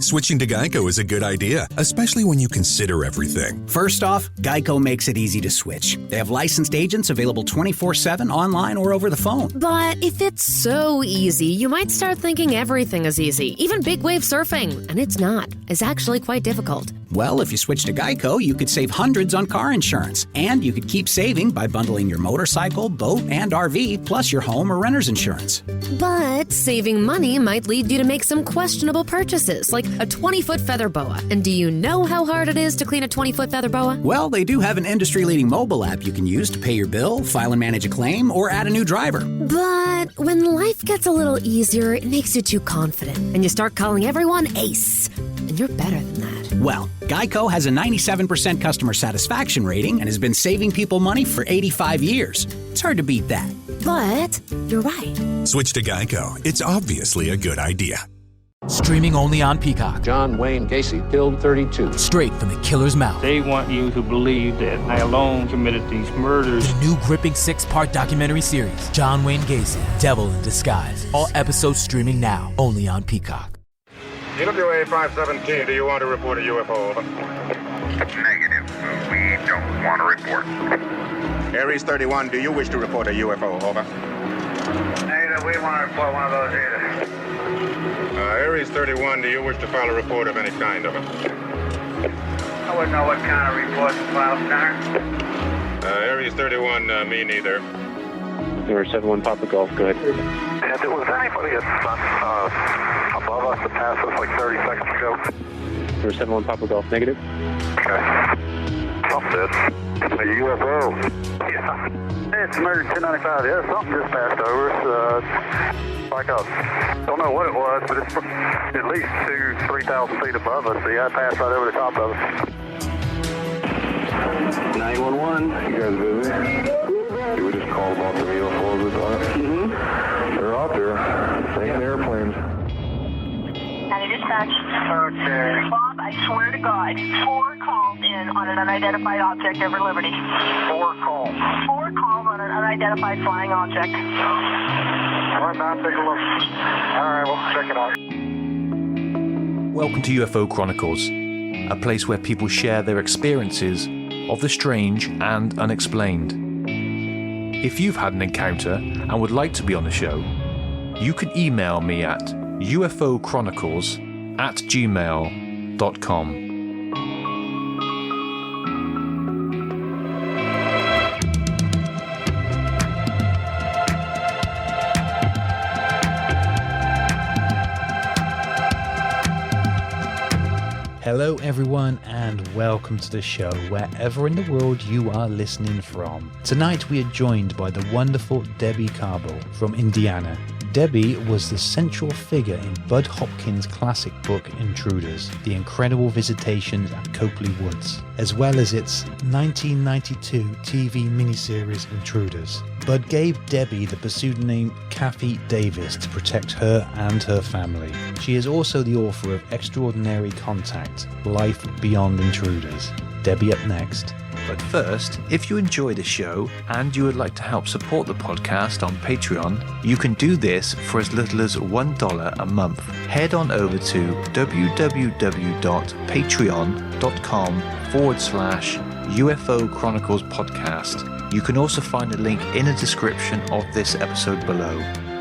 Switching to Geico is a good idea, especially when you consider everything. First off, Geico makes it easy to switch. They have licensed agents available 24/7 online or over the phone. But if it's so easy, you might start thinking everything is easy, even big wave surfing. And it's not. It's actually quite difficult. Well, if you switch to Geico, you could save hundreds on car insurance. And you could keep saving by bundling your motorcycle, boat, and RV, plus your home or renter's insurance. But saving money might lead you to make some questionable purchases, like a 20-foot feather boa. And do you know how hard it is to clean a 20-foot feather boa? Well, they do have an industry-leading mobile app you can use to pay your bill, file and manage a claim, or add a new driver. But when life gets a little easier, it makes you too confident. And you start calling everyone Ace. And you're better than that. Well, Geico has a 97% customer satisfaction rating and has been saving people money for 85 years. It's hard to beat that. But you're right. Switch to Geico. It's obviously a good idea. Streaming only on Peacock. John Wayne Gacy killed 32. Straight from the killer's mouth. They want you to believe that I alone committed these murders. The new gripping 6-part documentary series, John Wayne Gacy, Devil in Disguise. All episodes streaming now, only on Peacock. UWA 517, do you want to report a UFO? Negative. We don't want to report. Aries 31, do you wish to report a UFO? Over. Negative. We want to report one of those either. Aries 31, do you wish to file a report of any kind? Over. I wouldn't know what kind of report to file, Center. Aries 31, me neither. 071 Papa Golf, go ahead. If there was anybody above us that passed us like 30 seconds ago. 071 Papa Golf, negative. Okay. Something. A UFO. Yeah. It's murder 1095. Yeah, something just passed over us. Like a, don't know what it was, but it's at least 2,000-3,000 feet above us. Yeah, it passed right over the top of us. 911, you guys busy? We just called about some UFOs with us. They're out there, taking airplanes. County Dispatch. Okay. Bob, I swear to God, 4 calls in on an unidentified object over Liberty. 4 calls. 4 calls on an unidentified flying object. All right, now take a look. All right, we'll check it out. Welcome to UFO Chronicles, a place where people share their experiences of the strange and unexplained. If you've had an encounter and would like to be on the show, you can email me at ufochronicles@gmail.com. Hello everyone and welcome to the show wherever in the world you are listening from. Tonight we are joined by the wonderful Debbie Carbo from Indiana. Debbie was the central figure in Bud Hopkins' classic book Intruders, The Incredible Visitations at Copley Woods, as well as its 1992 TV miniseries Intruders. Bud gave Debbie the pseudonym Kathy Davis to protect her and her family. She is also the author of Extraordinary Contact, Life Beyond Intruders. Debbie up next. But first, if you enjoy the show and you would like to help support the podcast on Patreon, you can do this for as little as $1 a month. Head on over to www.patreon.com/UFO Chronicles Podcast. You can also find a link in the description of this episode below.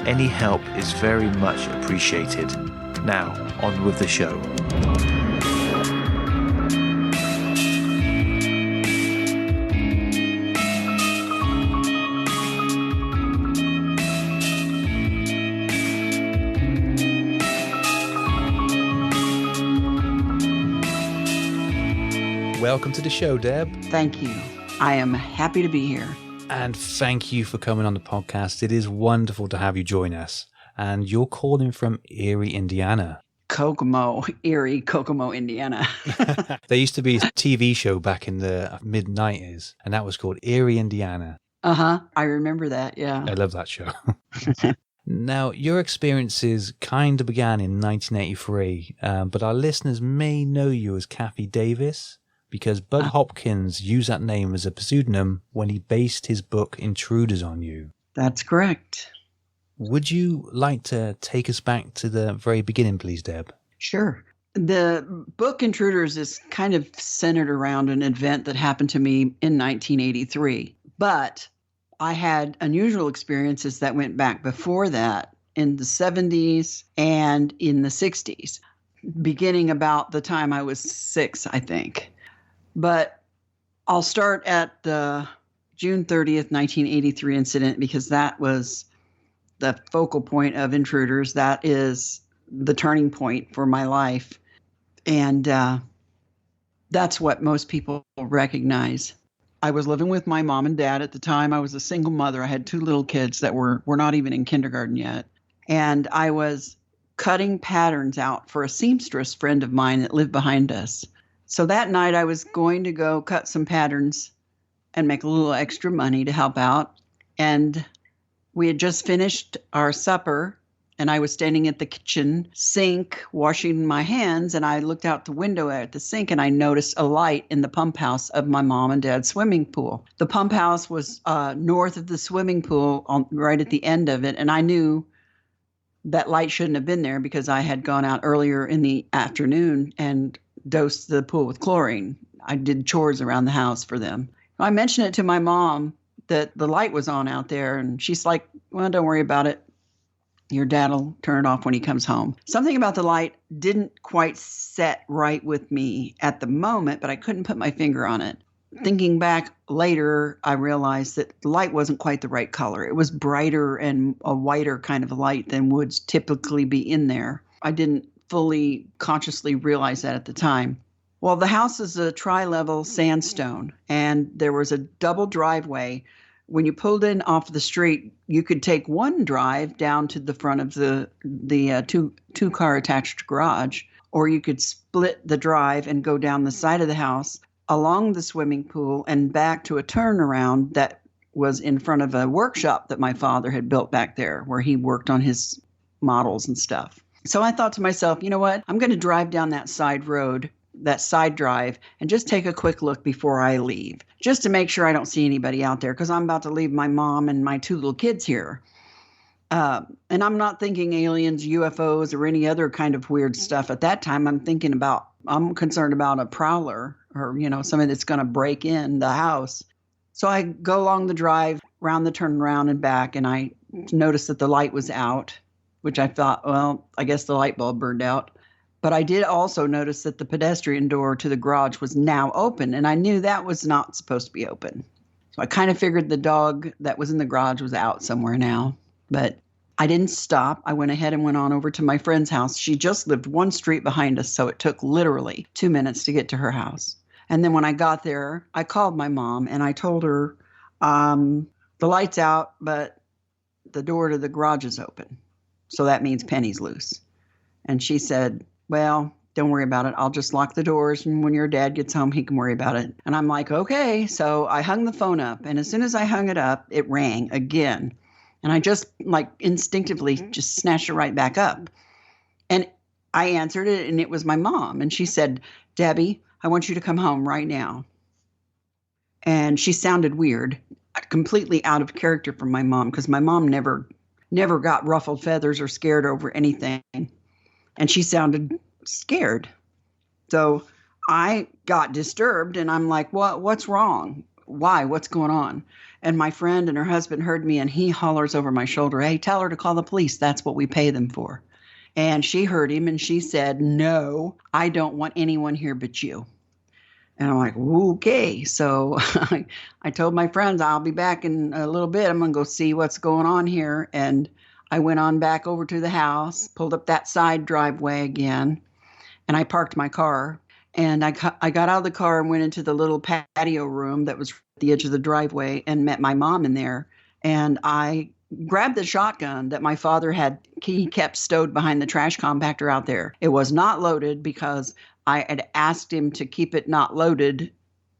Any help is very much appreciated. Now, on with the show. Welcome to the show, Deb. Thank you. I am happy to be here. And thank you for coming on the podcast. It is wonderful to have you join us. And you're calling from Erie, Indiana. Erie, Kokomo, Indiana. There used to be a TV show back in the mid-90s, and that was called Erie, Indiana. Uh-huh. I remember that, yeah. I love that show. Now, your experiences kind of began in 1983, but our listeners may know you as Kathy Davis, because Bud Hopkins used that name as a pseudonym when he based his book Intruders on you. That's correct. Would you like to take us back to the very beginning, please, Deb? Sure. The book Intruders is kind of centered around an event that happened to me in 1983. But I had unusual experiences that went back before that in the 70s and in the 60s, beginning about the time I was 6, I think. But I'll start at the June 30th, 1983 incident because that was the focal point of Intruders. That is the turning point for my life. And that's what most people recognize. I was living with my mom and dad at the time. I was a single mother. I had 2 little kids that were not even in kindergarten yet. And I was cutting patterns out for a seamstress friend of mine that lived behind us. So that night I was going to go cut some patterns and make a little extra money to help out. And we had just finished our supper. And I was standing at the kitchen sink washing my hands, and I looked out the window at the sink and I noticed a light in the pump house of my mom and dad's swimming pool. The pump house was north of the swimming pool, right at the end of it, and I knew that light shouldn't have been there because I had gone out earlier in the afternoon and dosed the pool with chlorine. I did chores around the house for them. I mentioned it to my mom that the light was on out there, and she's like, well, don't worry about it. Your dad will turn it off when he comes home. Something about the light didn't quite set right with me at the moment, but I couldn't put my finger on it. Thinking back later, I realized that the light wasn't quite the right color. It was brighter and a whiter kind of light than would typically be in there. I didn't fully consciously realize that at the time. Well, the house is a tri-level sandstone, and there was a double driveway. When you pulled in off the street, you could take one drive down to the front of the two-car attached garage, or you could split the drive and go down the side of the house along the swimming pool and back to a turnaround that was in front of a workshop that my father had built back there where he worked on his models and stuff. So I thought to myself, you know what? I'm going to drive down that side road, that side drive, and just take a quick look before I leave, just to make sure I don't see anybody out there, because I'm about to leave my mom and my 2 little kids here. And I'm not thinking aliens, UFOs, or any other kind of weird stuff. At that time, I'm concerned about a prowler or, somebody that's going to break in the house. So I go along the drive, round the turnaround and back, and I noticed that the light was out, which I thought, well, I guess the light bulb burned out. But I did also notice that the pedestrian door to the garage was now open, and I knew that was not supposed to be open. So I kind of figured the dog that was in the garage was out somewhere now. But I didn't stop. I went ahead and went on over to my friend's house. She just lived 1 street behind us, so it took literally 2 minutes to get to her house. And then when I got there, I called my mom, and I told her, the light's out, but the door to the garage is open. So that means Penny's loose. And she said, well, don't worry about it. I'll just lock the doors, and when your dad gets home, he can worry about it. And I'm like, okay. So I hung the phone up, and as soon as I hung it up, it rang again. And I just instinctively just snatched it right back up. And I answered it, and it was my mom. And she said, Debbie, I want you to come home right now. And she sounded weird, completely out of character for my mom, because my mom never got ruffled feathers or scared over anything. And she sounded scared. So I got disturbed, and I'm like, what's wrong? Why? What's going on? And my friend and her husband heard me, and he hollers over my shoulder, hey, tell her to call the police. That's what we pay them for. And she heard him, and she said, no, I don't want anyone here but you. And I'm like, okay. So I told my friends, I'll be back in a little bit. I'm going to go see what's going on here. And I went on back over to the house, pulled up that side driveway again, and I parked my car. And I got out of the car and went into the little patio room that was at the edge of the driveway and met my mom in there. And I grabbed the shotgun that my father he kept stowed behind the trash compactor out there. It was not loaded because I had asked him to keep it not loaded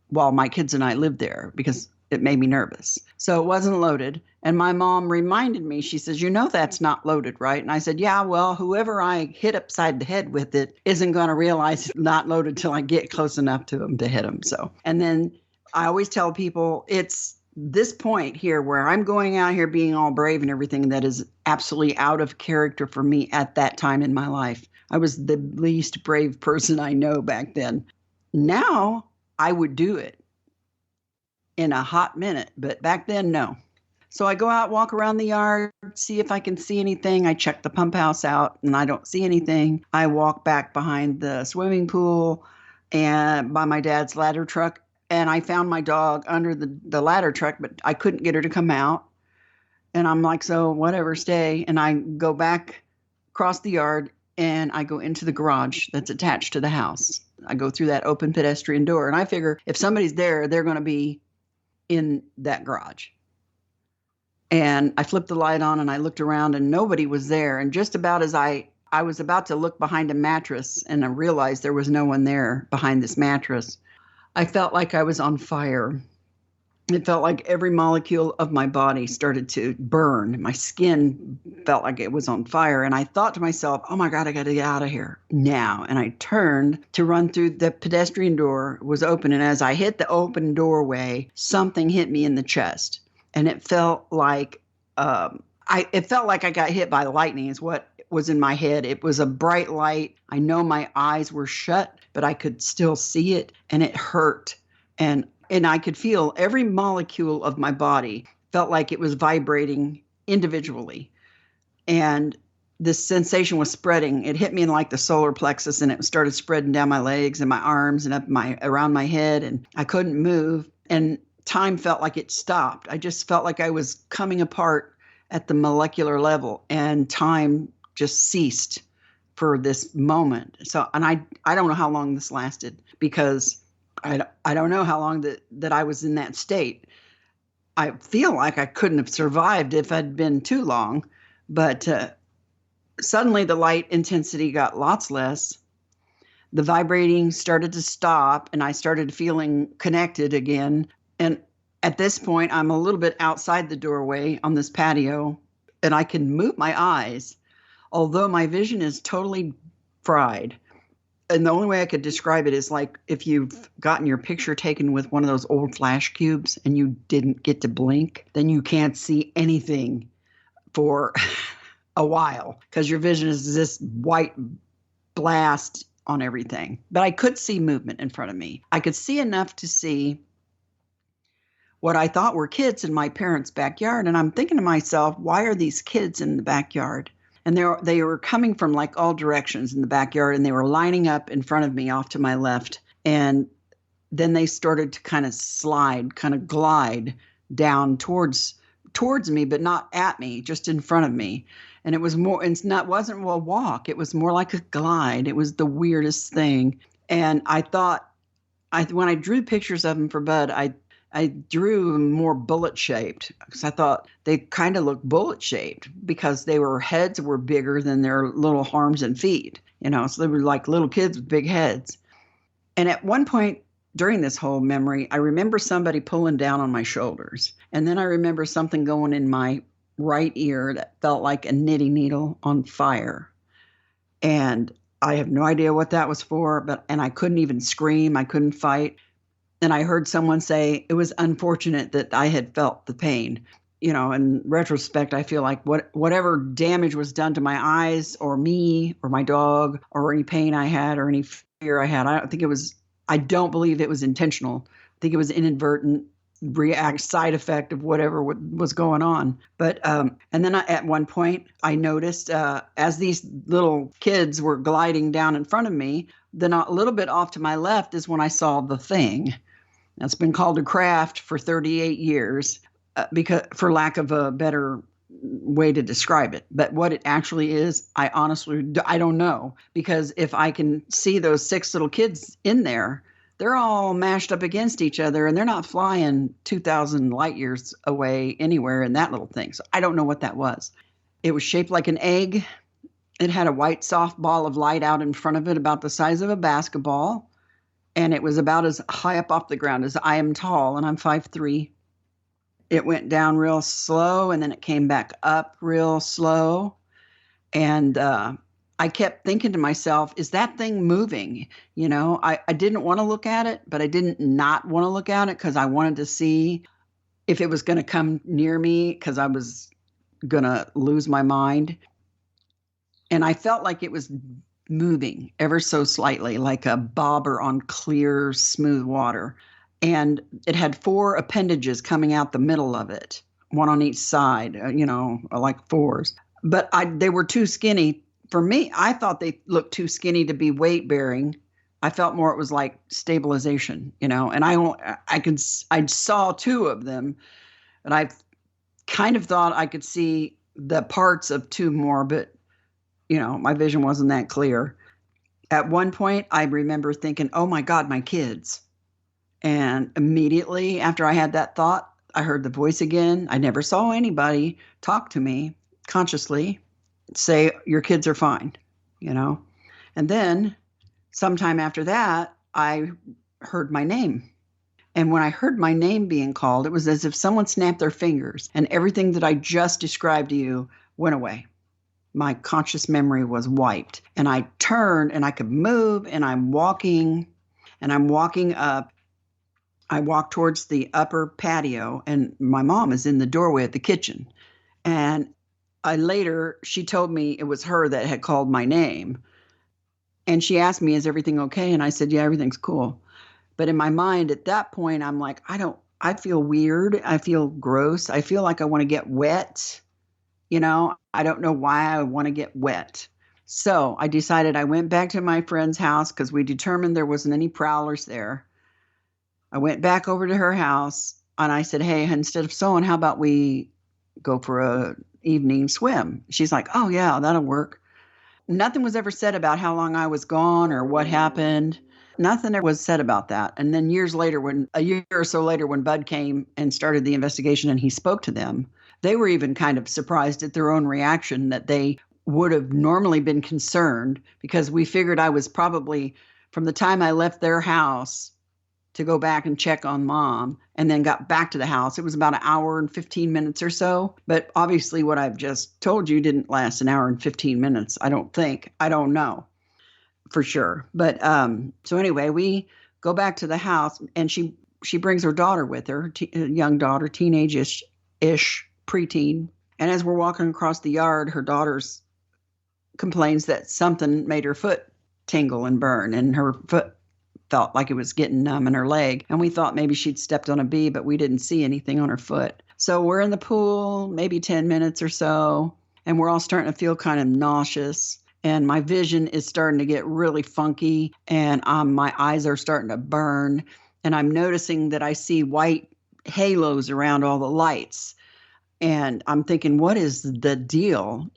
while my kids and I lived there because it made me nervous. So it wasn't loaded. And my mom reminded me, she says, that's not loaded, right? And I said, yeah, well, whoever I hit upside the head with it isn't going to realize it's not loaded till I get close enough to him to hit him. So, and then I always tell people it's this point here where I'm going out here being all brave and everything that is absolutely out of character for me at that time in my life. I was the least brave person I know back then. Now I would do it in a hot minute, but back then, no. So I go out, walk around the yard, see if I can see anything. I check the pump house out and I don't see anything. I walk back behind the swimming pool and by my dad's ladder truck, and I found my dog under the ladder truck, but I couldn't get her to come out. And I'm like, so whatever, stay. And I go back across the yard and I go into the garage that's attached to the house. I go through that open pedestrian door and I figure if somebody's there, they're going to be in that garage. And I flipped the light on and I looked around and nobody was there. And just about as I was about to look behind a mattress and I realized there was no one there behind this mattress, I felt like I was on fire. It felt like every molecule of my body started to burn. My skin felt like it was on fire. And I thought to myself, oh my God, I got to get out of here now. And I turned to run through the pedestrian door, was open. And as I hit the open doorway, something hit me in the chest. And it felt like I got hit by lightning is what was in my head. It was a bright light. I know my eyes were shut, but I could still see it, and it hurt. And I could feel every molecule of my body felt like it was vibrating individually. And this sensation was spreading. It hit me in like the solar plexus, and it started spreading down my legs and my arms and around my head, and I couldn't move. And time felt like it stopped. I just felt like I was coming apart at the molecular level, and time just ceased for this moment. So, and I don't know how long this lasted, because I don't know how long that I was in that state. I feel like I couldn't have survived if I'd been too long, but suddenly the light intensity got lots less. The vibrating started to stop, and I started feeling connected again. And at this point, I'm a little bit outside the doorway on this patio, and I can move my eyes, although my vision is totally fried. And the only way I could describe it is like if you've gotten your picture taken with one of those old flash cubes and you didn't get to blink, then you can't see anything for a while because your vision is this white blast on everything. But I could see movement in front of me. I could see enough to see what I thought were kids in my parents' backyard. And I'm thinking to myself, why are these kids in the backyard? And they were coming from like all directions in the backyard, and they were lining up in front of me off to my left. And then they started to kind of glide down towards me, but not at me, just in front of me. And it was more, wasn't a walk. It was more like a glide. It was the weirdest thing. And I thought, when I drew pictures of them for Bud, I drew them more bullet-shaped because I thought they kind of looked bullet-shaped because their heads were bigger than their little arms and feet, so they were like little kids with big heads. And at one point during this whole memory, I remember somebody pulling down on my shoulders. And then I remember something going in my right ear that felt like a knitting needle on fire. And I have no idea what that was for, and I couldn't even scream. I couldn't fight. And I heard someone say it was unfortunate that I had felt the pain. In retrospect, I feel like whatever damage was done to my eyes or me or my dog or any pain I had or any fear I had, I don't believe it was intentional. I think it was inadvertent side effect of whatever was going on. But and then at one point I noticed as these little kids were gliding down in front of me, then a little bit off to my left is when I saw the thing. It's been called a craft for 38 years because, for lack of a better way to describe it. But what it actually is, I don't know. Because if I can see those 6 little kids in there, they're all mashed up against each other, and they're not flying 2,000 light years away anywhere in that little thing. So I don't know what that was. It was shaped like an egg. It had a white soft ball of light out in front of it about the size of a basketball. And it was about as high up off the ground as I am tall, and I'm 5'3". It went down real slow, and then it came back up real slow. And I kept thinking to myself, is that thing moving? I didn't want to look at it, but I didn't not want to look at it because I wanted to see if it was going to come near me because I was going to lose my mind. And I felt like it was moving ever so slightly, like a bobber on clear, smooth water. And it had 4 appendages coming out the middle of it, one on each side, like 4s. But they were too skinny. For me, I thought they looked too skinny to be weight bearing. I felt more it was like stabilization, and I saw 2 of them, and I kind of thought I could see the parts of 2 more, but my vision wasn't that clear. At one point, I remember thinking, oh my God, my kids. And immediately after I had that thought, I heard the voice again. I never saw anybody talk to me consciously say, your kids are fine, And then sometime after that, I heard my name. And when I heard my name being called, it was as if someone snapped their fingers and everything that I just described to you went away. My conscious memory was wiped. And I turned and I could move, and I'm walking up. I walked towards the upper patio, and my mom is in the doorway of the kitchen. And she told me it was her that had called my name. And she asked me, is everything okay? And I said, yeah, everything's cool. But in my mind at that point, I'm like, I feel weird. I feel gross. I feel like I want to get wet. I don't know why I want to get wet. So I decided I went back to my friend's house because we determined there wasn't any prowlers there. I went back over to her house and I said, hey, instead of sewing, how about we go for a evening swim? She's like, oh yeah, that'll work. Nothing was ever said about how long I was gone or what happened. Nothing was said about that. And then a year or so later, when Bud came and started the investigation and he spoke to them, they were even kind of surprised at their own reaction, that they would have normally been concerned, because we figured I was probably, from the time I left their house to go back and check on Mom and then got back to the house, it was about an hour and 15 minutes or so. But obviously what I've just told you didn't last an hour and 15 minutes. I don't think. I don't know for sure. But so anyway, we go back to the house, and she brings her daughter with her, young daughter, teenage-ish, preteen. And as we're walking across the yard, her daughter complains that something made her foot tingle and burn, and her foot felt like it was getting numb in her leg. And we thought maybe she'd stepped on a bee, but we didn't see anything on her foot. So we're in the pool, maybe 10 minutes or so, and we're all starting to feel kind of nauseous. And my vision is starting to get really funky, and my eyes are starting to burn. And I'm noticing that I see white halos around all the lights. And I'm thinking, what is the deal,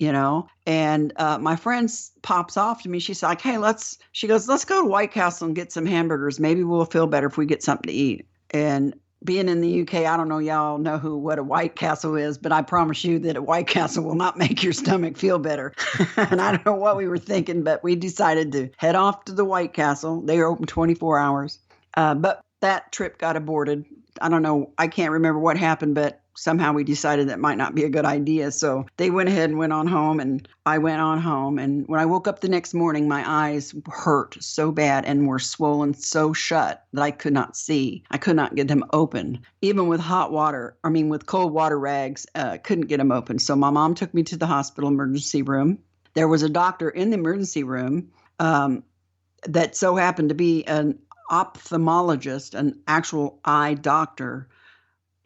And my friend pops off to me. She's like, hey, let's go to White Castle and get some hamburgers. Maybe we'll feel better if we get something to eat. And being in the UK, I don't know, y'all know what a White Castle is, but I promise you that a White Castle will not make your stomach feel better. And I don't know what we were thinking, but we decided to head off to the White Castle. They are open 24 hours. But that trip got aborted. I don't know. I can't remember what happened, but somehow we decided that might not be a good idea. So they went ahead and went on home, and I went on home. And when I woke up the next morning, my eyes hurt so bad and were swollen so shut that I could not see. I could not get them open. Even with with cold water rags, couldn't get them open. So my mom took me to the hospital emergency room. There was a doctor in the emergency room that so happened to be an ophthalmologist, an actual eye doctor.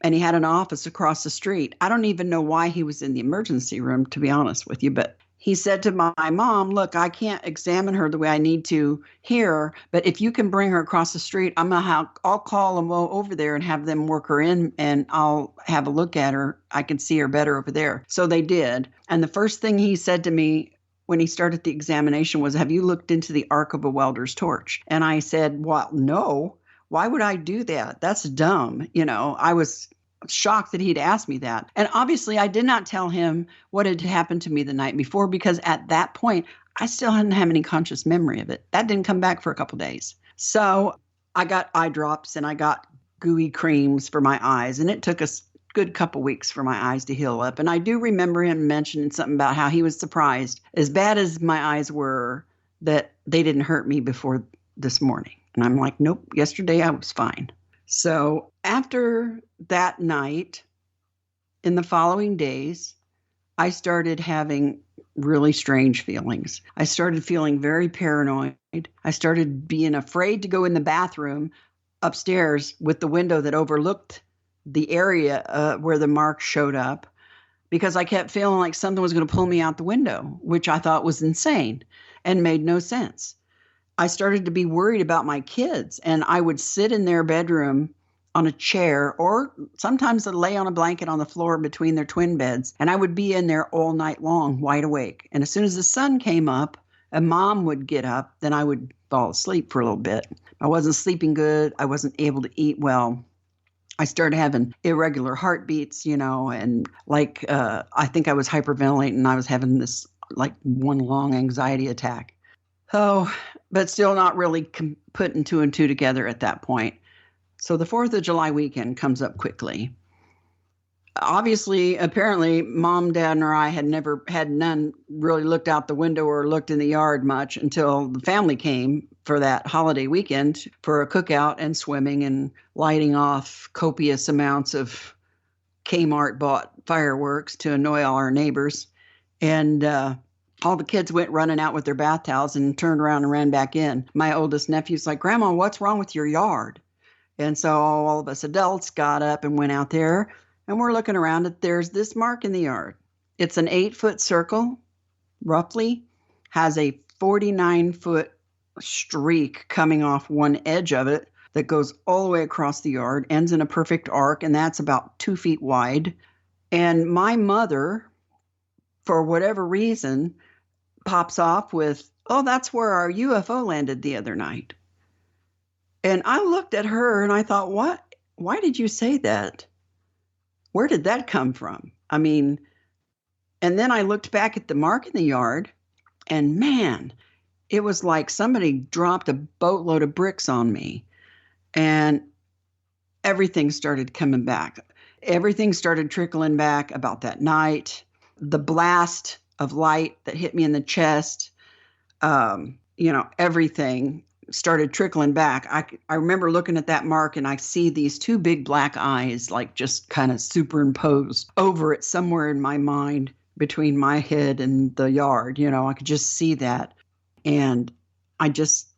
And he had an office across the street. I don't even know why he was in the emergency room, to be honest with you. But he said to my mom, look, I can't examine her the way I need to here, but if you can bring her across the street, I'll call them over there and have them work her in, and I'll have a look at her. I can see her better over there. So they did. And the first thing he said to me when he started the examination was, have you looked into the arc of a welder's torch? And I said, well, no. Why would I do that? That's dumb. I was shocked that he'd asked me that. And obviously I did not tell him what had happened to me the night before, because at that point, I still hadn't had any conscious memory of it. That didn't come back for a couple of days. So I got eye drops and I got gooey creams for my eyes. And it took a good couple weeks for my eyes to heal up. And I do remember him mentioning something about how he was surprised, as bad as my eyes were, that they didn't hurt me before this morning. And I'm like, nope, yesterday I was fine. So after that night, in the following days, I started having really strange feelings. I started feeling very paranoid. I started being afraid to go in the bathroom upstairs with the window that overlooked the area where the mark showed up, because I kept feeling like something was going to pull me out the window, which I thought was insane and made no sense. I started to be worried about my kids, and I would sit in their bedroom on a chair, or sometimes I'd lay on a blanket on the floor between their twin beds, and I would be in there all night long, wide awake. And as soon as the sun came up and Mom would get up, then I would fall asleep for a little bit. I wasn't sleeping good. I wasn't able to eat well. I started having irregular heartbeats, and I think I was hyperventilating. I was having this like one long anxiety attack. Oh, but still not really putting two and two together at that point. So the 4th of July weekend comes up quickly. Obviously, apparently, Mom, Dad, and I had none really looked out the window or looked in the yard much until the family came for that holiday weekend for a cookout and swimming and lighting off copious amounts of Kmart bought fireworks to annoy all our neighbors. And all the kids went running out with their bath towels and turned around and ran back in. My oldest nephew's like, "Grandma, what's wrong with your yard?" And so all of us adults got up and went out there, and we're looking around and there's this mark in the yard. It's an 8-foot circle, roughly, has a 49-foot streak coming off one edge of it that goes all the way across the yard, ends in a perfect arc, and that's about 2 feet wide. And my mother, for whatever reason, pops off with, "Oh, that's where our UFO landed the other night." And I looked at her and I thought, what? Why did you say that? Where did that come from? I mean, and then I looked back at the mark in the yard, and man, it was like somebody dropped a boatload of bricks on me, and everything started coming back. Everything started trickling back about that night. The blast of light that hit me in the chest, everything started trickling back. I remember looking at that mark, and I see these 2 big black eyes like just kind of superimposed over it somewhere in my mind between my head and the yard. I could just see that. And I just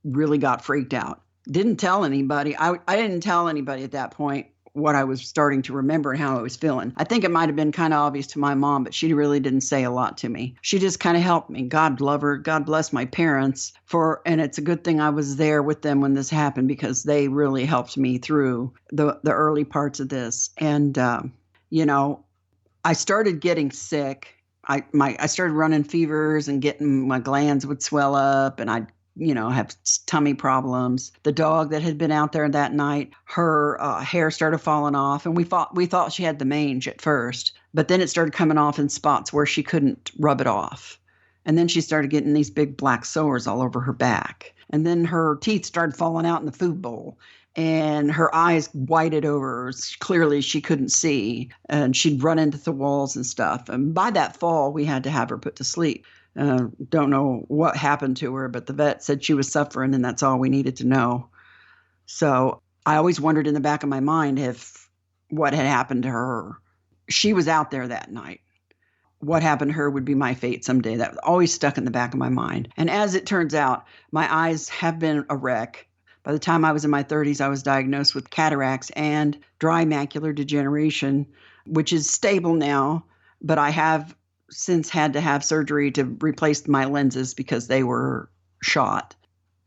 really got freaked out. Didn't tell anybody. I didn't tell anybody at that point what I was starting to remember and how I was feeling. I think it might have been kind of obvious to my mom, but she really didn't say a lot to me. She just kind of helped me. God love her. God bless my parents and it's a good thing I was there with them when this happened, because they really helped me through the early parts of this. And, I started getting sick. I started running fevers and my glands would swell up, and I'd have tummy problems. The dog that had been out there that night, her hair started falling off, and we thought she had the mange at first, but then it started coming off in spots where she couldn't rub it off. And then she started getting these big black sores all over her back. And then her teeth started falling out in the food bowl, and her eyes whited over. Clearly she couldn't see, and she'd run into the walls and stuff. And by that fall, we had to have her put to sleep. Don't know what happened to her, but the vet said she was suffering, and that's all we needed to know. So I always wondered in the back of my mind if what had happened to her. She was out there that night. What happened to her would be my fate someday. That was always stuck in the back of my mind. And as it turns out, my eyes have been a wreck. By the time I was in my 30s, I was diagnosed with cataracts and dry macular degeneration, which is stable now, but I have since had to have surgery to replace my lenses because they were shot.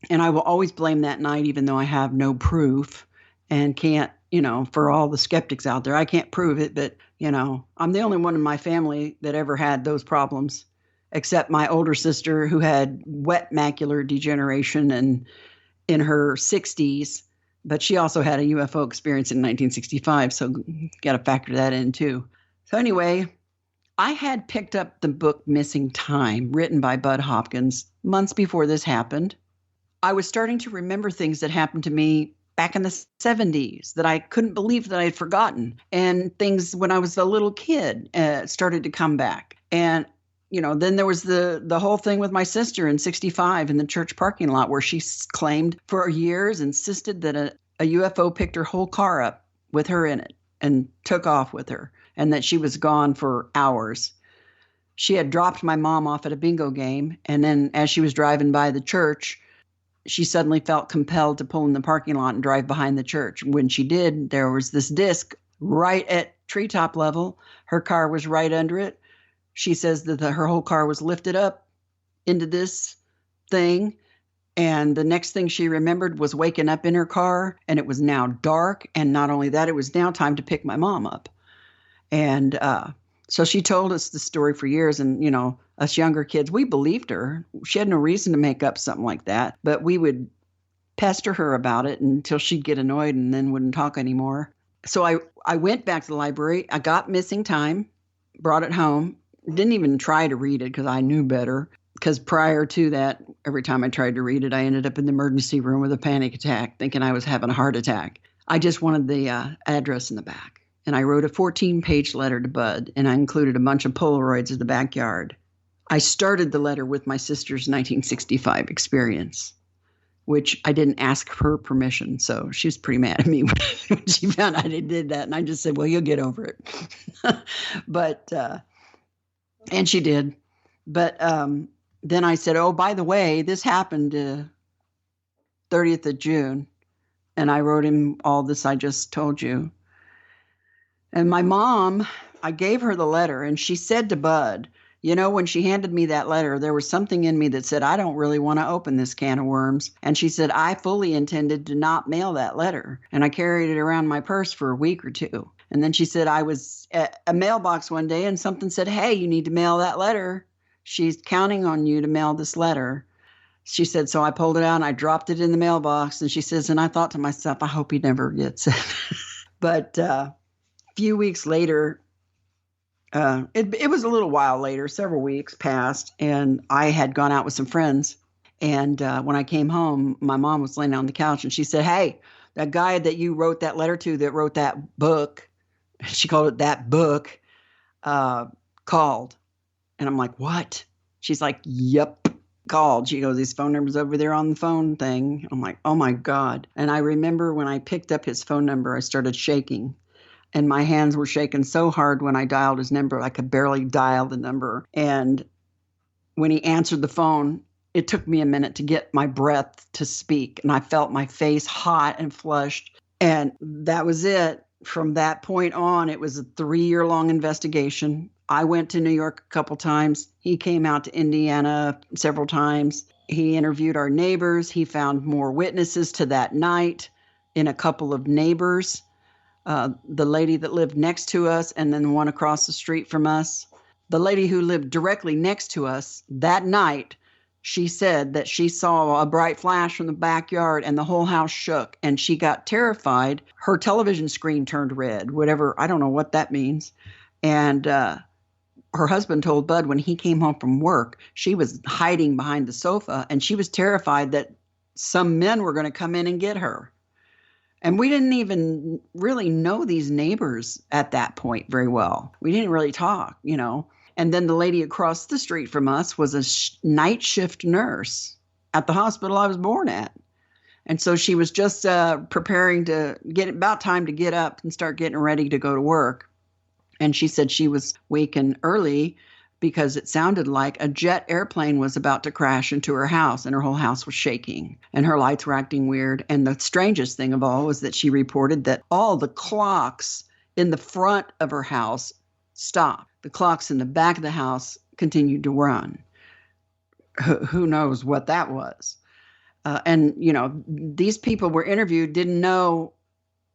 And I will always blame that night, even though I have no proof and can't, for all the skeptics out there, I can't prove it, but, I'm the only one in my family that ever had those problems, except my older sister who had wet macular degeneration and in her 60s, but she also had a UFO experience in 1965. So got to factor that in too. So anyway, I had picked up the book Missing Time, written by Bud Hopkins, months before this happened. I was starting to remember things that happened to me back in the 70s that I couldn't believe that I had forgotten. And things when I was a little kid started to come back. And, then there was the whole thing with my sister in 65 in the church parking lot where she claimed for years, insisted that a UFO picked her whole car up with her in it and took off with her, and that she was gone for hours. She had dropped my mom off at a bingo game, and then as she was driving by the church, she suddenly felt compelled to pull in the parking lot and drive behind the church. When she did, there was this disc right at treetop level. Her car was right under it. She says that her whole car was lifted up into this thing. And the next thing she remembered was waking up in her car, and it was now dark. And not only that, it was now time to pick my mom up. And so she told us the story for years. And, you know, us younger kids, we believed her. She had no reason to make up something like that. But we would pester her about it until she'd get annoyed and then wouldn't talk anymore. So I went back to the library. I got Missing Time, brought it home. Didn't even try to read it because I knew better. Because prior to that, every time I tried to read it, I ended up in the emergency room with a panic attack, thinking I was having a heart attack. I just wanted the address in the back. And I wrote a 14-page letter to Bud, and I included a bunch of Polaroids of the backyard. I started the letter with my sister's 1965 experience, which I didn't ask her permission. So she was pretty mad at me when she found out I did that. And I just said, well, you'll get over it. But, and she did. But then I said, oh, by the way, this happened 30th of June. And I wrote him all this I just told you. And my mom, I gave her the letter, and she said to Bud, you know, when she handed me that letter, there was something in me that said, I don't really want to open this can of worms. And she said, I fully intended to not mail that letter. And I carried it around my purse for a week or two. And then she said, I was at a mailbox one day and something said, hey, you need to mail that letter. She's counting on you to mail this letter. She said, so I pulled it out and I dropped it in the mailbox. And she says, and I thought to myself, I hope he never gets it. But a few weeks later, it was a little while later, several weeks passed, and I had gone out with some friends. And when I came home, my mom was laying on the couch, and she said, hey, that guy that you wrote that letter to that wrote that book, she called it That Book, called. And I'm like, what? She's like, yep, called. She goes, his phone number's over there on the phone thing. I'm like, oh, my God. And I remember when I picked up his phone number, I started shaking. And my hands were shaking so hard when I dialed his number, I could barely dial the number. And when he answered the phone, it took me a minute to get my breath to speak. And I felt my face hot and flushed. And that was it. From that point on, it was a 3-year-long investigation. I went to New York a couple times. He came out to Indiana several times. He interviewed our neighbors. He found more witnesses to that night in a couple of neighbors. The lady that lived next to us and then the one across the street from us. The lady who lived directly next to us that night, she said that she saw a bright flash from the backyard and the whole house shook and she got terrified. Her television screen turned red, whatever. I don't know what that means. And her husband told Bud when he came home from work, she was hiding behind the sofa and she was terrified that some men were going to come in and get her. And we didn't even really know these neighbors at that point very well. We didn't really talk, you know. And then the lady across the street from us was a night shift nurse at the hospital I was born at. And so she was just preparing to get about time to get up and start getting ready to go to work. And she said she was waking early because it sounded like a jet airplane was about to crash into her house and her whole house was shaking and her lights were acting weird. And the strangest thing of all was that she reported that all the clocks in the front of her house stopped. The clocks in the back of the house continued to run. Who knows what that was? And, you know, these people were interviewed, didn't know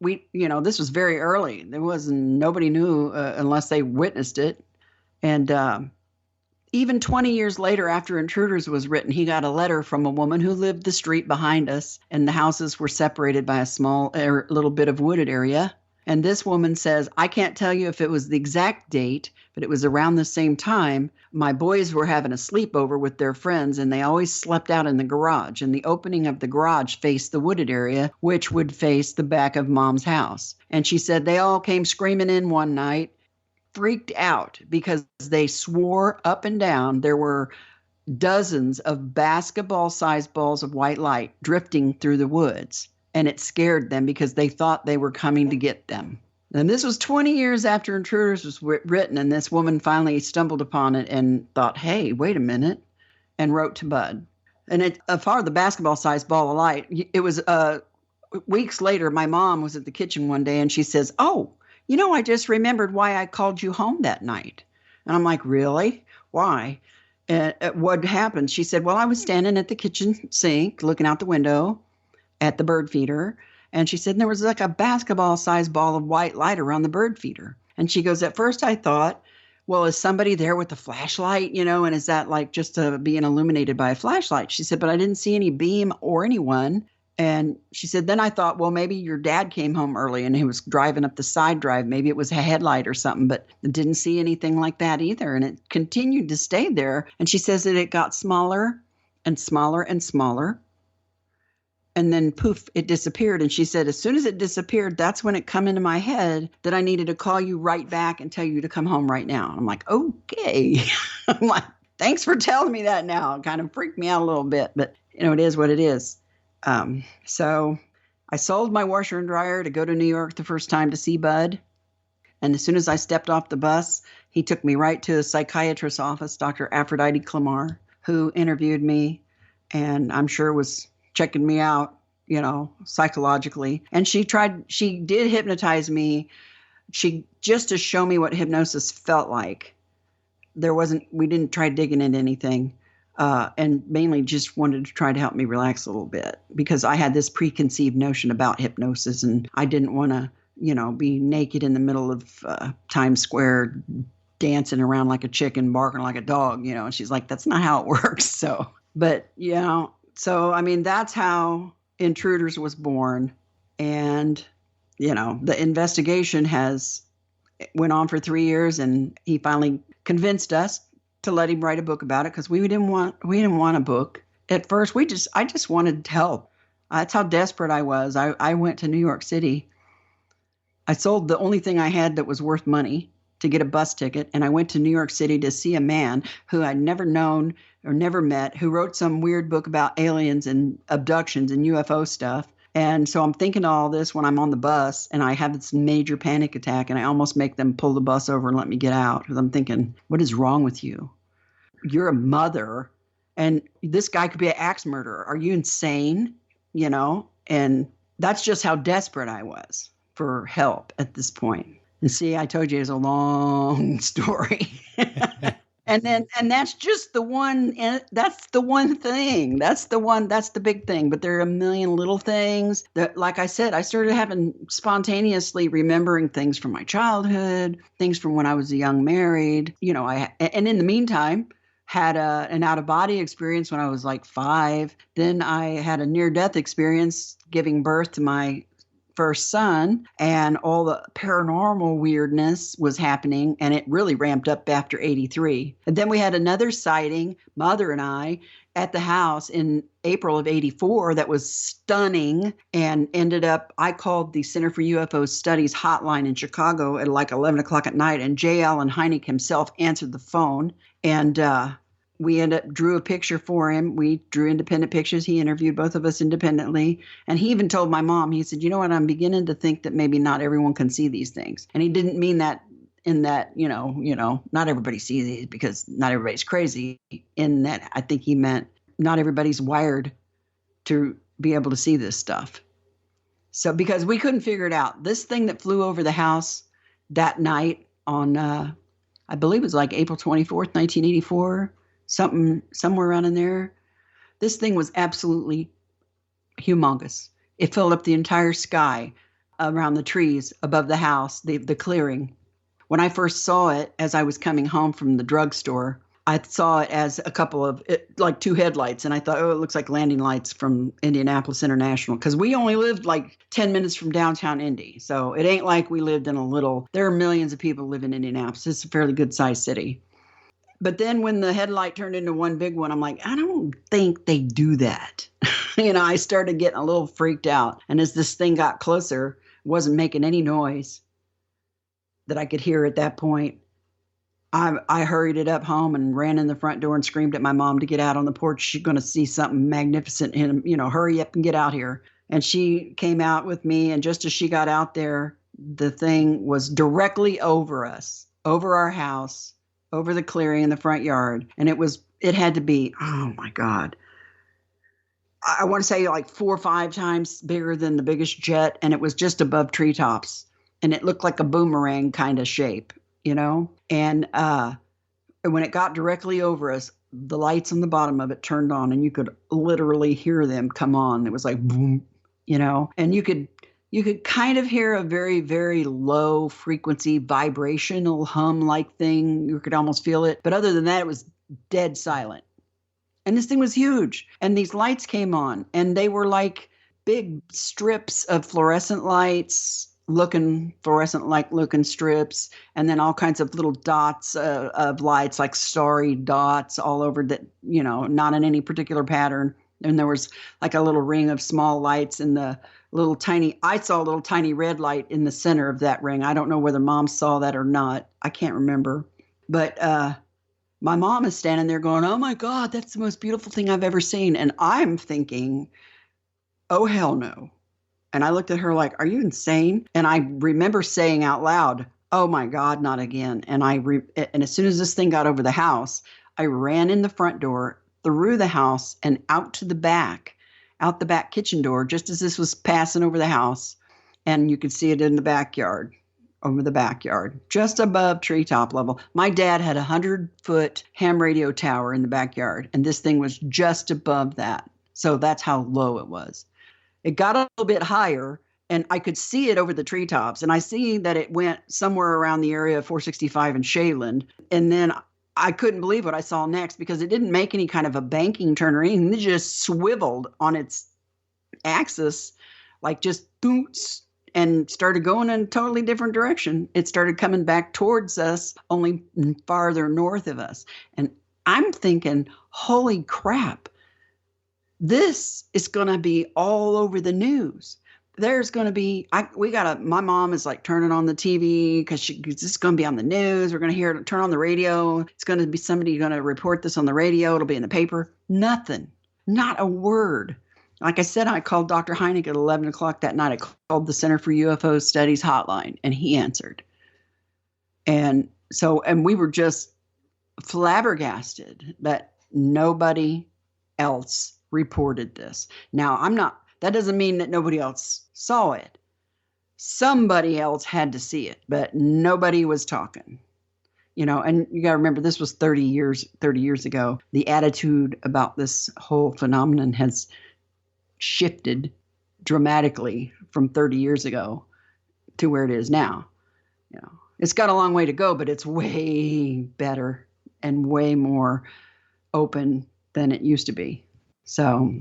this was very early. Nobody knew unless they witnessed it. And even 20 years later, after Intruders was written, he got a letter from a woman who lived the street behind us, and the houses were separated by a small little bit of wooded area. And this woman says, I can't tell you if it was the exact date, but it was around the same time. My boys were having a sleepover with their friends, and they always slept out in the garage. And the opening of the garage faced the wooded area, which would face the back of Mom's house. And she said they all came screaming in one night, freaked out because they swore up and down there were dozens of basketball-sized balls of white light drifting through the woods. And it scared them because they thought they were coming to get them. And this was 20 years after Intruders was written, and this woman finally stumbled upon it and thought, hey, wait a minute, and wrote to Bud. And as far as the basketball-sized ball of light, it was weeks later, my mom was at the kitchen one day, and she says, oh, I just remembered why I called you home that night. And I'm like, really? Why? And what happened? She said, well, I was standing at the kitchen sink looking out the window at the bird feeder. And she said, there was like a basketball-sized ball of white light around the bird feeder. And she goes, at first I thought, well, is somebody there with a flashlight, and is that like just being illuminated by a flashlight? She said, but I didn't see any beam or anyone. And she said, then I thought, well, maybe your dad came home early and he was driving up the side drive. Maybe it was a headlight or something, but I didn't see anything like that either. And it continued to stay there. And she says that it got smaller and smaller and smaller. And then poof, it disappeared. And she said, as soon as it disappeared, that's when it come into my head that I needed to call you right back and tell you to come home right now. And I'm like, okay. I'm like, thanks for telling me that now. It kind of freaked me out a little bit, but it is what it is. So I sold my washer and dryer to go to New York the first time to see Bud. And as soon as I stepped off the bus, he took me right to a psychiatrist's office, Dr. Aphrodite Clamar, who interviewed me and I'm sure was checking me out, psychologically. And she did hypnotize me. Just to show me what hypnosis felt like. We didn't try digging into anything. And mainly just wanted to try to help me relax a little bit because I had this preconceived notion about hypnosis and I didn't want to, be naked in the middle of Times Square dancing around like a chicken, barking like a dog, and she's like, that's not how it works. So, but, that's how Intruders was born. And, the investigation went on for 3 years and he finally convinced us to let him write a book about it because we didn't want a book. At first, I just wanted help. That's how desperate I was. I went to New York City. I sold the only thing I had that was worth money to get a bus ticket, and I went to New York City to see a man who I'd never known or never met, who wrote some weird book about aliens and abductions and UFO stuff. And so I'm thinking all this when I'm on the bus, and I have this major panic attack, and I almost make them pull the bus over and let me get out because I'm thinking, what is wrong with you? You're a mother, and this guy could be an axe murderer. Are you insane? And that's just how desperate I was for help at this point. And see, I told you it's a long story. And that's just the one, that's the one thing. That's the big thing. But there are a million little things that, like I said, I started having spontaneously remembering things from my childhood, things from when I was a young married, and in the meantime, had an out-of-body experience when I was like 5. Then I had a near-death experience giving birth to my first son, and all the paranormal weirdness was happening, and it really ramped up after 83. And then we had another sighting, Mother and I, at the house in April of 84 that was stunning and ended up, I called the Center for UFO Studies hotline in Chicago at like 11 o'clock at night, and J. Allen Hynek himself answered the phone, and we drew a picture for him. We drew independent pictures. He interviewed both of us independently. And he even told my mom, he said, you know what, I'm beginning to think that maybe not everyone can see these things. And he didn't mean that in that, not everybody sees these because not everybody's crazy. In that, I think he meant not everybody's wired to be able to see this stuff. So because we couldn't figure it out. This thing that flew over the house that night on, I believe it was like April 24th, 1984, somewhere around in there. This thing was absolutely humongous. It filled up the entire sky around the trees above the house, the clearing. When I first saw it, as I was coming home from the drugstore, I saw it as a couple of, like 2 headlights. And I thought, it looks like landing lights from Indianapolis International. Because we only lived like 10 minutes from downtown Indy. So it ain't like we lived in there are millions of people live in Indianapolis. It's a fairly good sized city. But then when the headlight turned into one big one, I'm like, I don't think they do that. I started getting a little freaked out. And as this thing got closer, it wasn't making any noise that I could hear at that point. I hurried it up home and ran in the front door and screamed at my mom to get out on the porch. She's going to see something magnificent and, hurry up and get out here. And she came out with me. And just as she got out there, the thing was directly over us, over our house, over the clearing in the front yard. And it had to be, oh my God, I want to say like 4 or 5 times bigger than the biggest jet. And it was just above treetops. And it looked like a boomerang kind of shape, you know? And when it got directly over us, the lights on the bottom of it turned on and you could literally hear them come on. It was like boom, you know, and you could kind of hear a very, very low frequency vibrational hum-like thing. You could almost feel it. But other than that, it was dead silent. And this thing was huge. And these lights came on and they were like big strips of fluorescent lights, fluorescent-like looking strips, and then all kinds of little dots of lights, like starry dots all over that, you know, not in any particular pattern. And there was like a little ring of small lights in the I saw a little tiny red light in the center of that ring. I don't know whether Mom saw that or not. I can't remember. But my mom is standing there going, oh my God, that's the most beautiful thing I've ever seen. And I'm thinking, oh, hell no. And I looked at her like, are you insane? And I remember saying out loud, oh my God, not again. And and as soon as this thing got over the house, I ran in the front door, through the house and out the back kitchen door, just as this was passing over the house. And you could see it in the backyard, over the backyard, just above treetop level. My dad had a 100-foot ham radio tower in the backyard, and this thing was just above that. So that's how low it was. It got a little bit higher, and I could see it over the treetops. And I see that it went somewhere around the area of 465 and Shadeland. And then I couldn't believe what I saw next because it didn't make any kind of a banking turn or anything. It just swiveled on its axis, like just boots, and started going in a totally different direction. It started coming back towards us, only farther north of us. And I'm thinking, holy crap. This is going to be all over the news. There's going to be, my mom is like turning on the TV because this is going to be on the news. We're going to hear it, turn on the radio. It's going to be somebody going to report this on the radio. It'll be in the paper. Nothing, not a word. Like I said, I called Dr. Heineck at 11 o'clock that night. I called the Center for UFO Studies hotline and he answered. And we were just flabbergasted that nobody else reported this. Now, that doesn't mean that nobody else saw it. Somebody else had to see it, but nobody was talking. You know, and you got to remember, this was 30 years ago. The attitude about this whole phenomenon has shifted dramatically from 30 years ago to where it is now. You know, it's got a long way to go, but it's way better and way more open than it used to be. So,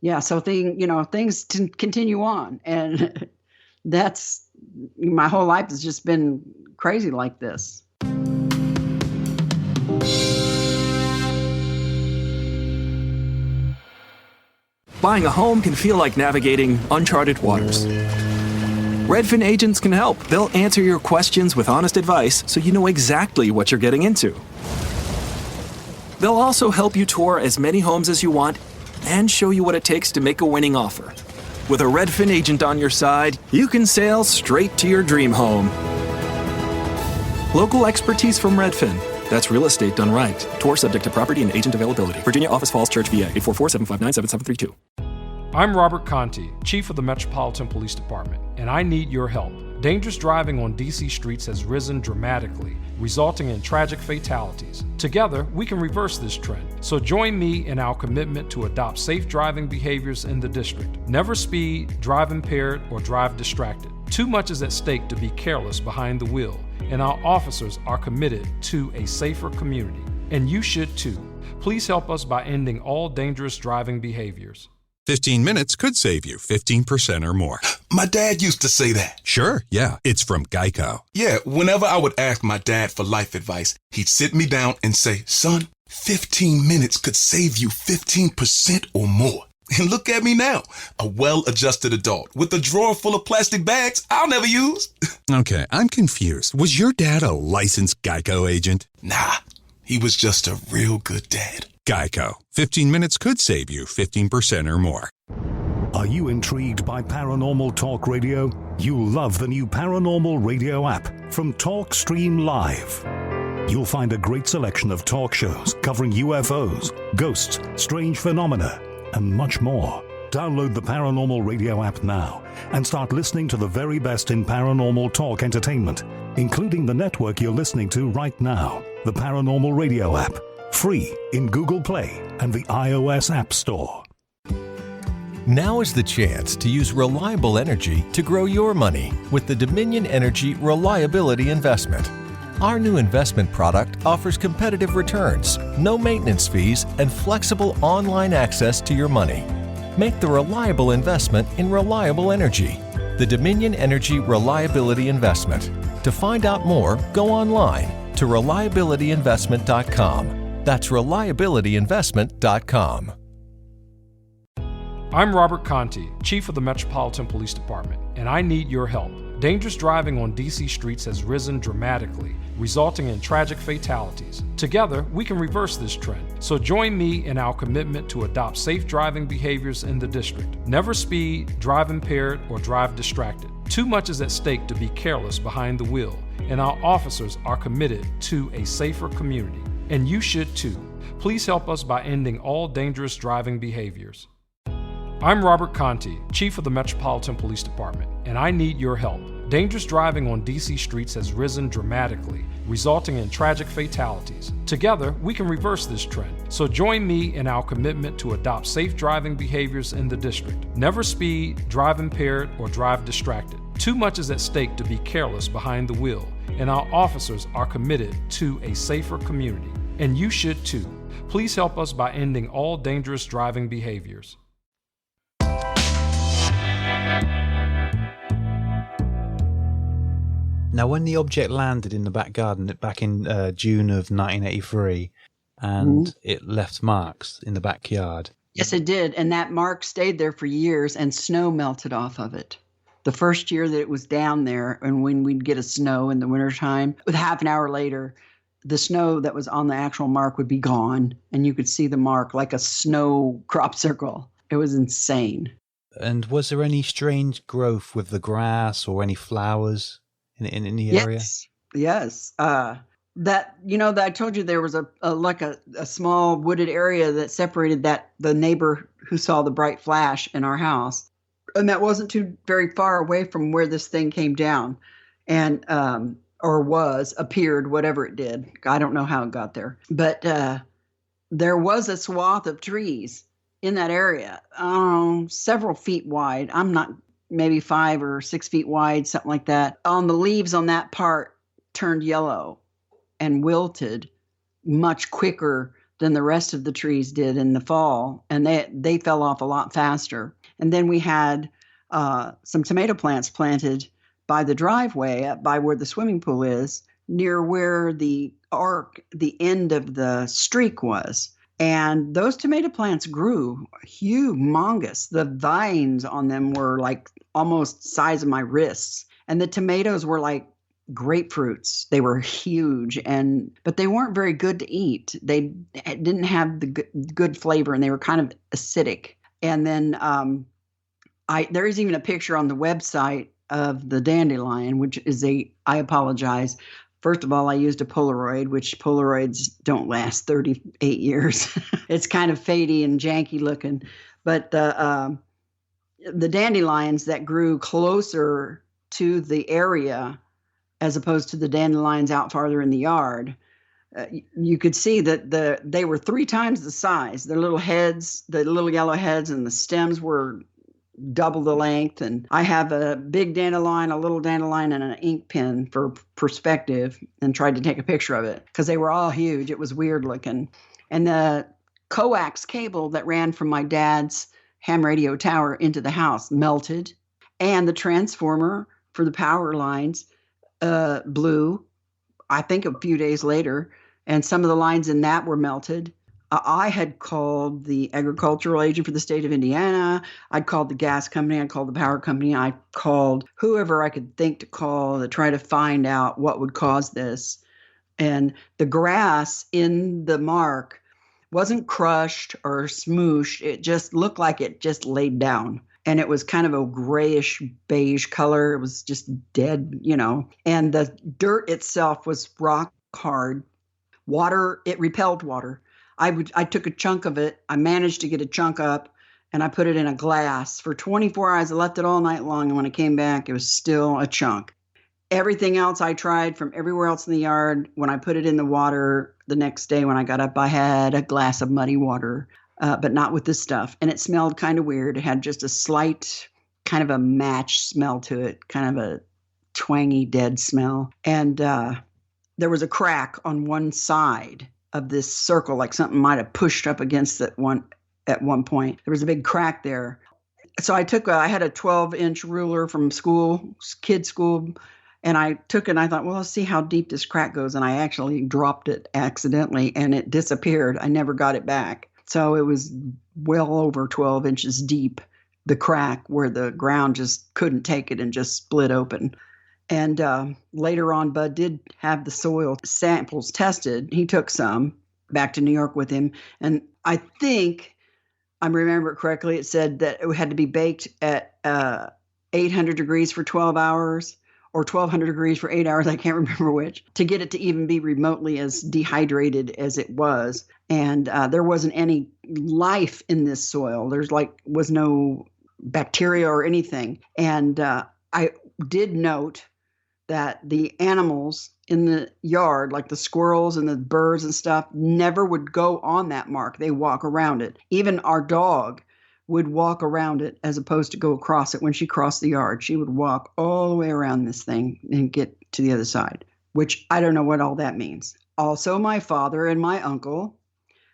yeah, so things continue on. And that's, my whole life has just been crazy like this. Buying a home can feel like navigating uncharted waters. Redfin agents can help. They'll answer your questions with honest advice so you know exactly what you're getting into. They'll also help you tour as many homes as you want and show you what it takes to make a winning offer. With a Redfin agent on your side, you can sail straight to your dream home. Local expertise from Redfin. That's real estate done right. Tour subject to property and agent availability. Virginia Office Falls Church, VA, 844-759-7732. I'm Robert Conti, Chief of the Metropolitan Police Department, and I need your help. Dangerous driving on DC streets has risen dramatically, resulting in tragic fatalities. Together, we can reverse this trend. So join me in our commitment to adopt safe driving behaviors in the district. Never speed, drive impaired, or drive distracted. Too much is at stake to be careless behind the wheel, and our officers are committed to a safer community. And you should too. Please help us by ending all dangerous driving behaviors. 15 minutes could save you 15% or more. My dad used to say that. Sure, yeah. It's from Geico. Yeah, whenever I would ask my dad for life advice, he'd sit me down and say, son, 15 minutes could save you 15% or more. And look at me now, a well-adjusted adult with a drawer full of plastic bags I'll never use. Okay, I'm confused. Was your dad a licensed Geico agent? Nah, he was just a real good dad. Geico. 15 minutes could save you 15% or more. Are you intrigued by Paranormal Talk Radio? You'll love the new Paranormal Radio app from TalkStream Live. You'll find a great selection of talk shows covering UFOs, ghosts, strange phenomena, and much more. Download the Paranormal Radio app now and start listening to the very best in paranormal talk entertainment, including the network you're listening to right now, the Paranormal Radio app, free in Google Play and the iOS App Store. Now is the chance to use reliable energy to grow your money with the Dominion Energy Reliability Investment. Our new investment product offers competitive returns, no maintenance fees, and flexible online access to your money. Make the reliable investment in reliable energy. The Dominion Energy Reliability Investment. To find out more, go online to reliabilityinvestment.com. That's reliabilityinvestment.com. I'm Robert Conti, Chief of the Metropolitan Police Department, and I need your help. Dangerous driving on DC streets has risen dramatically, resulting in tragic fatalities. Together, we can reverse this trend. So join me in our commitment to adopt safe driving behaviors in the district. Never speed, drive impaired, or drive distracted. Too much is at stake to be careless behind the wheel, and our officers are committed to a safer community. And you should too. Please help us by ending all dangerous driving behaviors. I'm Robert Conti, Chief of the Metropolitan Police Department, and I need your help. Dangerous driving on DC streets has risen dramatically, resulting in tragic fatalities. Together, we can reverse this trend. So join me in our commitment to adopt safe driving behaviors in the district. Never speed, drive impaired, or drive distracted. Too much is at stake to be careless behind the wheel, and our officers are committed to a safer community. And you should too. Please help us by ending all dangerous driving behaviors. Now, when the object landed in the back garden back in June of 1983, and it left marks in the backyard. Yes, it did. And that mark stayed there for years, and snow melted off of it. The first year that it was down there, and when we'd get a snow in the wintertime, with half an hour later, the snow that was on the actual mark would be gone, and you could see the mark like a snow crop circle. It was insane. And was there any strange growth with the grass or any flowers in the area? Yes. That, that I told you there was a small wooded area that separated the neighbor who saw the bright flash in our house. And that wasn't too very far away from where this thing came down and, appeared, whatever it did. I don't know how it got there, but, there was a swath of trees in that area, several feet wide. I'm not maybe 5 or 6 feet wide, something like that. On the leaves on that part turned yellow and wilted much quicker than the rest of the trees did in the fall. And they fell off a lot faster. And then we had some tomato plants planted by the driveway, by where the swimming pool is, near where the end of the streak was. And those tomato plants grew humongous. The vines on them were like almost size of my wrists. And the tomatoes were like grapefruits. They were huge, but they weren't very good to eat. They didn't have the good flavor, and they were kind of acidic. And then there is even a picture on the website of the dandelion, which is I apologize. First of all, I used a Polaroid, which Polaroids don't last 38 years. It's kind of fadey and janky looking. But the dandelions that grew closer to the area, as opposed to the dandelions out farther in the yard, you could see that they were 3 times the size. Their little heads, the little yellow heads, and the stems were double the length. And I have a big dandelion, a little dandelion, and an ink pen for perspective, and tried to take a picture of it because they were all huge. It was weird looking. And the coax cable that ran from my dad's ham radio tower into the house melted, and the transformer for the power lines blew, I think a few days later, and some of the lines in that were melted. I had called the agricultural agent for the state of Indiana. I'd called the gas company. I called the power company. I called whoever I could think to call to try to find out what would cause this. And the grass in the mark wasn't crushed or smooshed. It just looked like it just laid down. and it was kind of a grayish beige color. It was just dead, and the dirt itself was rock hard. Water, it repelled water. I took a chunk of it. I managed to get a chunk up, and I put it in a glass for 24 hours. I left it all night long, and when I came back, it was still a chunk. Everything else I tried from everywhere else in the yard, when I put it in the water the next day when I got up, I had a glass of muddy water, but not with this stuff. And it smelled kind of weird. It had just a slight kind of a match smell to it, kind of a twangy, dead smell. And there was a crack on one side of this circle, like something might have pushed up against it at one point. There was a big crack there. So I had a 12-inch ruler from school, kids' school, and I took it and I thought, well, let's see how deep this crack goes. And I actually dropped it accidentally and it disappeared. I never got it back. So it was well over 12 inches deep, the crack where the ground just couldn't take it and just split open. And later on, Bud did have the soil samples tested. He took some back to New York with him. And I think, I remember it correctly, it said that it had to be baked at 800 degrees for 12 hours. Or 1,200 degrees for 8 hours, I can't remember which, to get it to even be remotely as dehydrated as it was. And there wasn't any life in this soil. Was no bacteria or anything. And I did note that the animals in the yard, like the squirrels and the birds and stuff, never would go on that mark. They walk around it. Even our dog would walk around it as opposed to go across it. When she crossed the yard, she would walk all the way around this thing and get to the other side, which I don't know what all that means. Also, my father and my uncle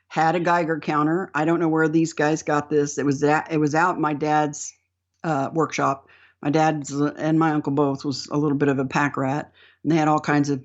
had a Geiger counter. I don't know where these guys got this. It was out in my dad's workshop. My dad's and my uncle both was a little bit of a pack rat, and they had all kinds of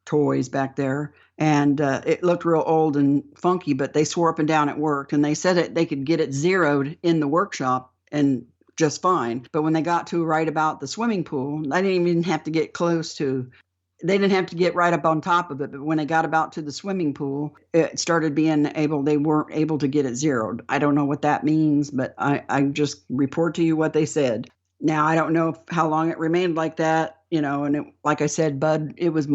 toys back there. And it looked real old and funky, but they swore up and down it worked. And they said that they could get it zeroed in the workshop and just fine. But when they got to right about the swimming pool, they didn't even have to get they didn't have to get right up on top of it. But when they got about to the swimming pool, it started they weren't able to get it zeroed. I don't know what that means, but I just report to you what they said. Now, I don't know how long it remained like that. And like I said, Bud, it was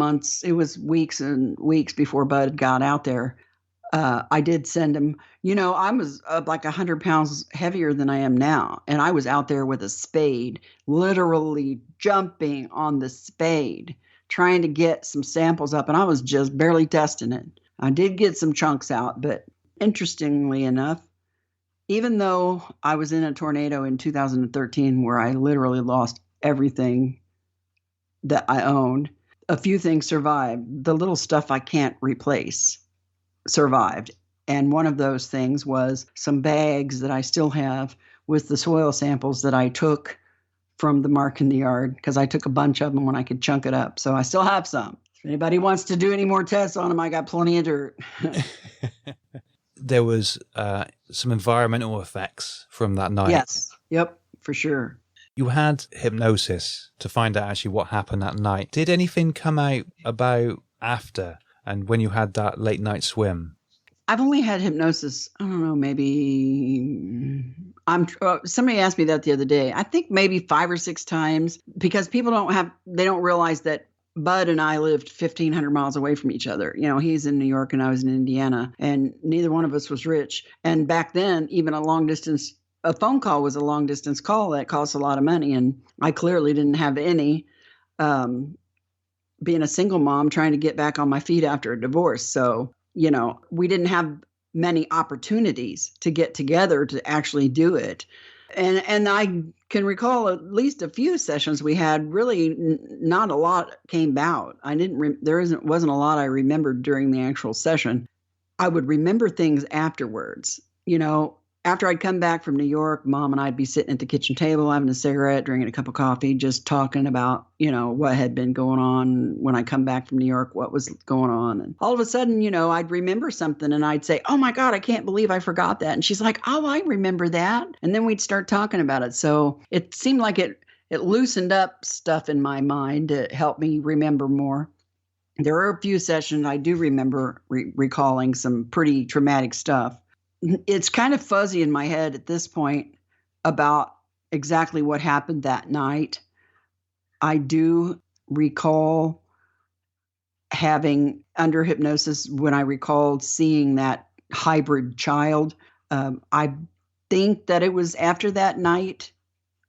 weeks and weeks before Bud got out there. I did send him, I was like 100 pounds heavier than I am now. And I was out there with a spade, literally jumping on the spade, trying to get some samples up. And I was just barely testing it. I did get some chunks out, but interestingly enough, even though I was in a tornado in 2013 where I literally lost everything that I owned, a few things survived. The little stuff I can't replace survived. And one of those things was some bags that I still have with the soil samples that I took from the mark in the yard, because I took a bunch of them when I could chunk it up. So I still have some. If anybody wants to do any more tests on them, I got plenty of dirt. There was some environmental effects from that night. Yes. Yep, for sure. You had hypnosis to find out actually what happened that night. Did anything come out about after and when you had that late night swim? I've only had hypnosis, I don't know, maybe somebody asked me that the other day. I think maybe 5 or 6 times, because people don't realize that Bud and I lived 1,500 miles away from each other. He's in New York and I was in Indiana, and neither one of us was rich. And back then, even a phone call was a long distance call that cost a lot of money. And I clearly didn't have any, being a single mom trying to get back on my feet after a divorce. So, we didn't have many opportunities to get together to actually do it. And I can recall at least a few sessions we had. Really, not a lot came out. Wasn't a lot I remembered during the actual session. I would remember things afterwards. After I'd come back from New York, Mom and I'd be sitting at the kitchen table, having a cigarette, drinking a cup of coffee, just talking about, what had been going on when I come back from New York, what was going on. And all of a sudden, I'd remember something and I'd say, oh my God, I can't believe I forgot that. And she's like, oh, I remember that. And then we'd start talking about it. So it seemed like it loosened up stuff in my mind to help me remember more. There are a few sessions I do remember recalling some pretty traumatic stuff. It's kind of fuzzy in my head at this point about exactly what happened that night. I do recall having under hypnosis when I recalled seeing that hybrid child. I think that it was after that night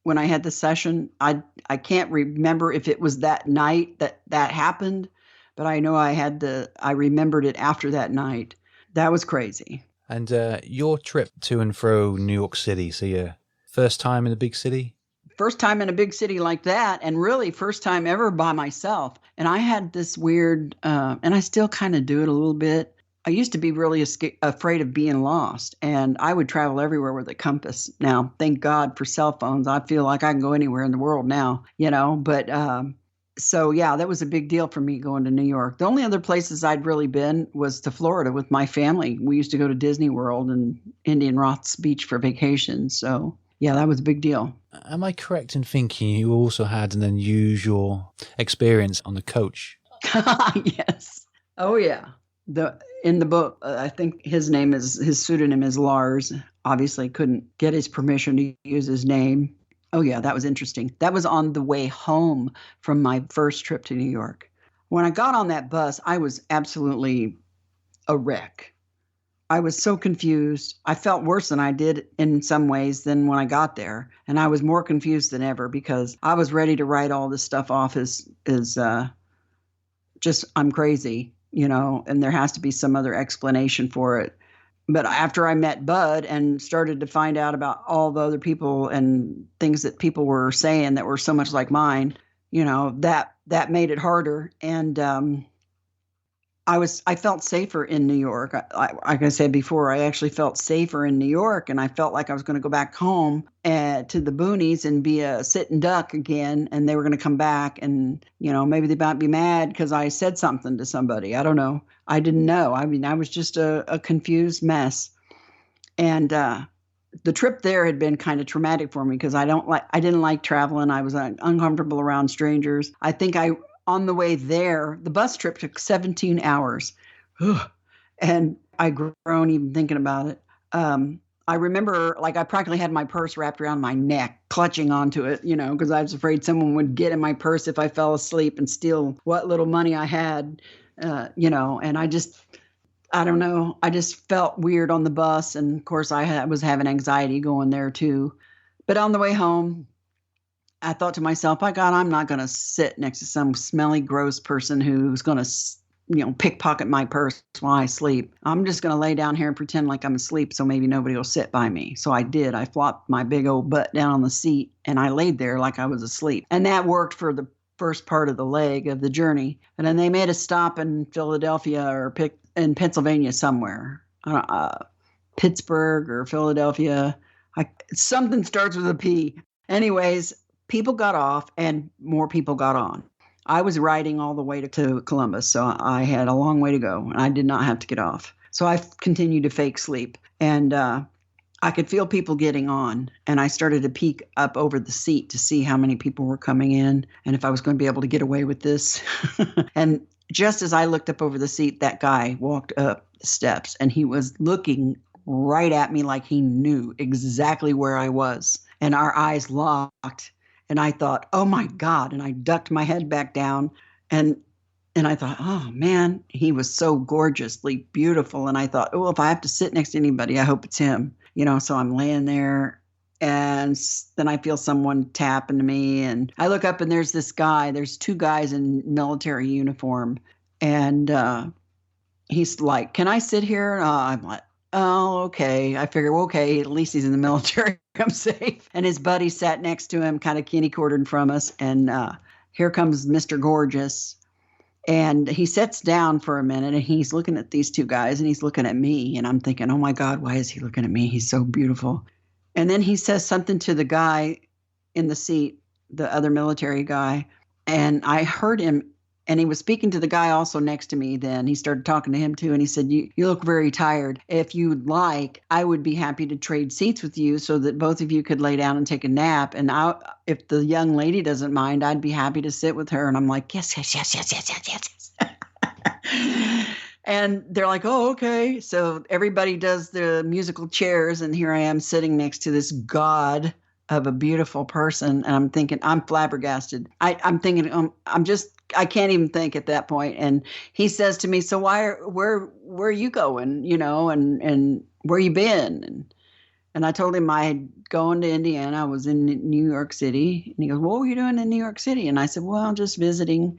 when I had the session. I can't remember if it was that night that happened, but I know I remembered it after that night. That was crazy. And your trip to and fro New York City, so your first time in a big city? First time in a big city like that, and really first time ever by myself. And I had this weird, and I still kind of do it a little bit. I used to be really afraid of being lost, and I would travel everywhere with a compass. Now, thank God for cell phones. I feel like I can go anywhere in the world now, but so yeah, that was a big deal for me going to New York. The only other places I'd really been was to Florida with my family. We used to go to Disney World and Indian Rocks Beach for vacation. So yeah, that was a big deal. Am I correct in thinking you also had an unusual experience on the coach? Yes. Oh yeah. In the book, I think his pseudonym is Lars. Obviously couldn't get his permission to use his name. Oh yeah, that was interesting. That was on the way home from my first trip to New York. When I got on that bus, I was absolutely a wreck. I was so confused. I felt worse than I did in some ways than when I got there. And I was more confused than ever because I was ready to write all this stuff off as just I'm crazy, and there has to be some other explanation for it. But after I met Bud and started to find out about all the other people and things that people were saying that were so much like mine, that made it harder. And I felt safer in New York. Like I said before, I actually felt safer in New York, and I felt like I was going to go back home to the boonies and be a sitting duck again, and they were going to come back and, maybe they might be mad because I said something to somebody. I don't know. I didn't know. I mean, I was just a confused mess. And the trip there had been kind of traumatic for me because I didn't like traveling. I was uncomfortable around strangers. I think on the way there, the bus trip took 17 hours. And I groan even thinking about it. I remember I practically had my purse wrapped around my neck, clutching onto it, because I was afraid someone would get in my purse if I fell asleep and steal what little money I had, and I don't know. I just felt weird on the bus. And of course I was having anxiety going there too. But on the way home, I thought to myself, by God, I'm not going to sit next to some smelly, gross person who's going to, pickpocket my purse while I sleep. I'm just going to lay down here and pretend like I'm asleep so maybe nobody will sit by me. So I did. I flopped my big old butt down on the seat and I laid there like I was asleep. And that worked for the first part of the leg of the journey. And then they made a stop in Philadelphia or in Pennsylvania somewhere. Pittsburgh or Philadelphia. Something starts with a P. Anyways, people got off and more people got on. I was riding all the way to Columbus, so I had a long way to go, and I did not have to get off. So I continued to fake sleep, and I could feel people getting on, and I started to peek up over the seat to see how many people were coming in and if I was going to be able to get away with this. And just as I looked up over the seat, that guy walked up the steps, and he was looking right at me like he knew exactly where I was, and our eyes locked. And I thought, oh, my God. And I ducked my head back down. And I thought, oh, man, he was so gorgeously beautiful. And I thought, oh, if I have to sit next to anybody, I hope it's him. So I'm laying there. And then I feel someone tapping to me. And I look up and there's this guy. There's two guys in military uniform. And he's like, can I sit here? And I'm like, oh, okay. I figure, okay, at least he's in the military. I'm safe. And his buddy sat next to him, kind of kitty-cornered from us. And here comes Mr. Gorgeous. And he sits down for a minute, and he's looking at these two guys, and he's looking at me. And I'm thinking, oh, my God, why is he looking at me? He's so beautiful. And then he says something to the guy in the seat, the other military guy. And I heard him. And he was speaking to the guy also next to me then. He started talking to him too. And he said, you look very tired. If you'd like, I would be happy to trade seats with you so that both of you could lay down and take a nap. And if the young lady doesn't mind, I'd be happy to sit with her. And I'm like, yes. And they're like, oh, okay. So everybody does the musical chairs. And here I am sitting next to this god of a beautiful person. And I'm thinking, I'm flabbergasted. I'm thinking, I can't even think at that point. And he says to me, so where are you going, and where you been? And I told him I had gone to Indiana. I was in New York City. And he goes, what were you doing in New York City? And I said, well, just visiting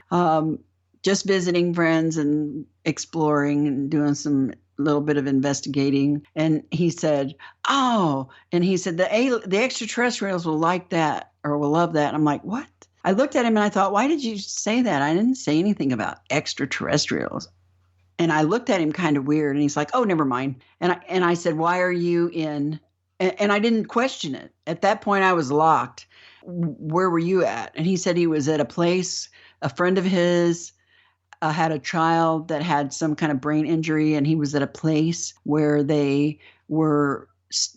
friends and exploring and doing some little bit of investigating. And he said, the extraterrestrials will like that or will love that. And I'm like, what? I looked at him and I thought, why did you say that? I didn't say anything about extraterrestrials. And I looked at him kind of weird, and he's like, oh, never mind. And I said, why are you in? And I didn't question it. At that point, I was locked. Where were you at? And he said he was at a place, a friend of his had a child that had some kind of brain injury, and he was at a place where they were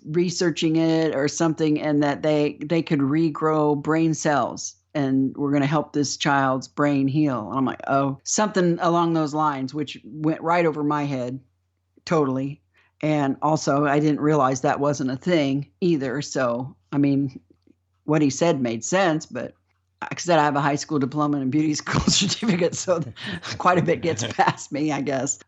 researching it or something, and that they could regrow brain cells and we're going to help this child's brain heal. And I'm like, oh, something along those lines, which went right over my head totally. And also, I didn't realize that wasn't a thing either. So, I mean, what he said made sense, but like I said, I have a high school diploma and a beauty school certificate, so quite a bit gets past me, I guess.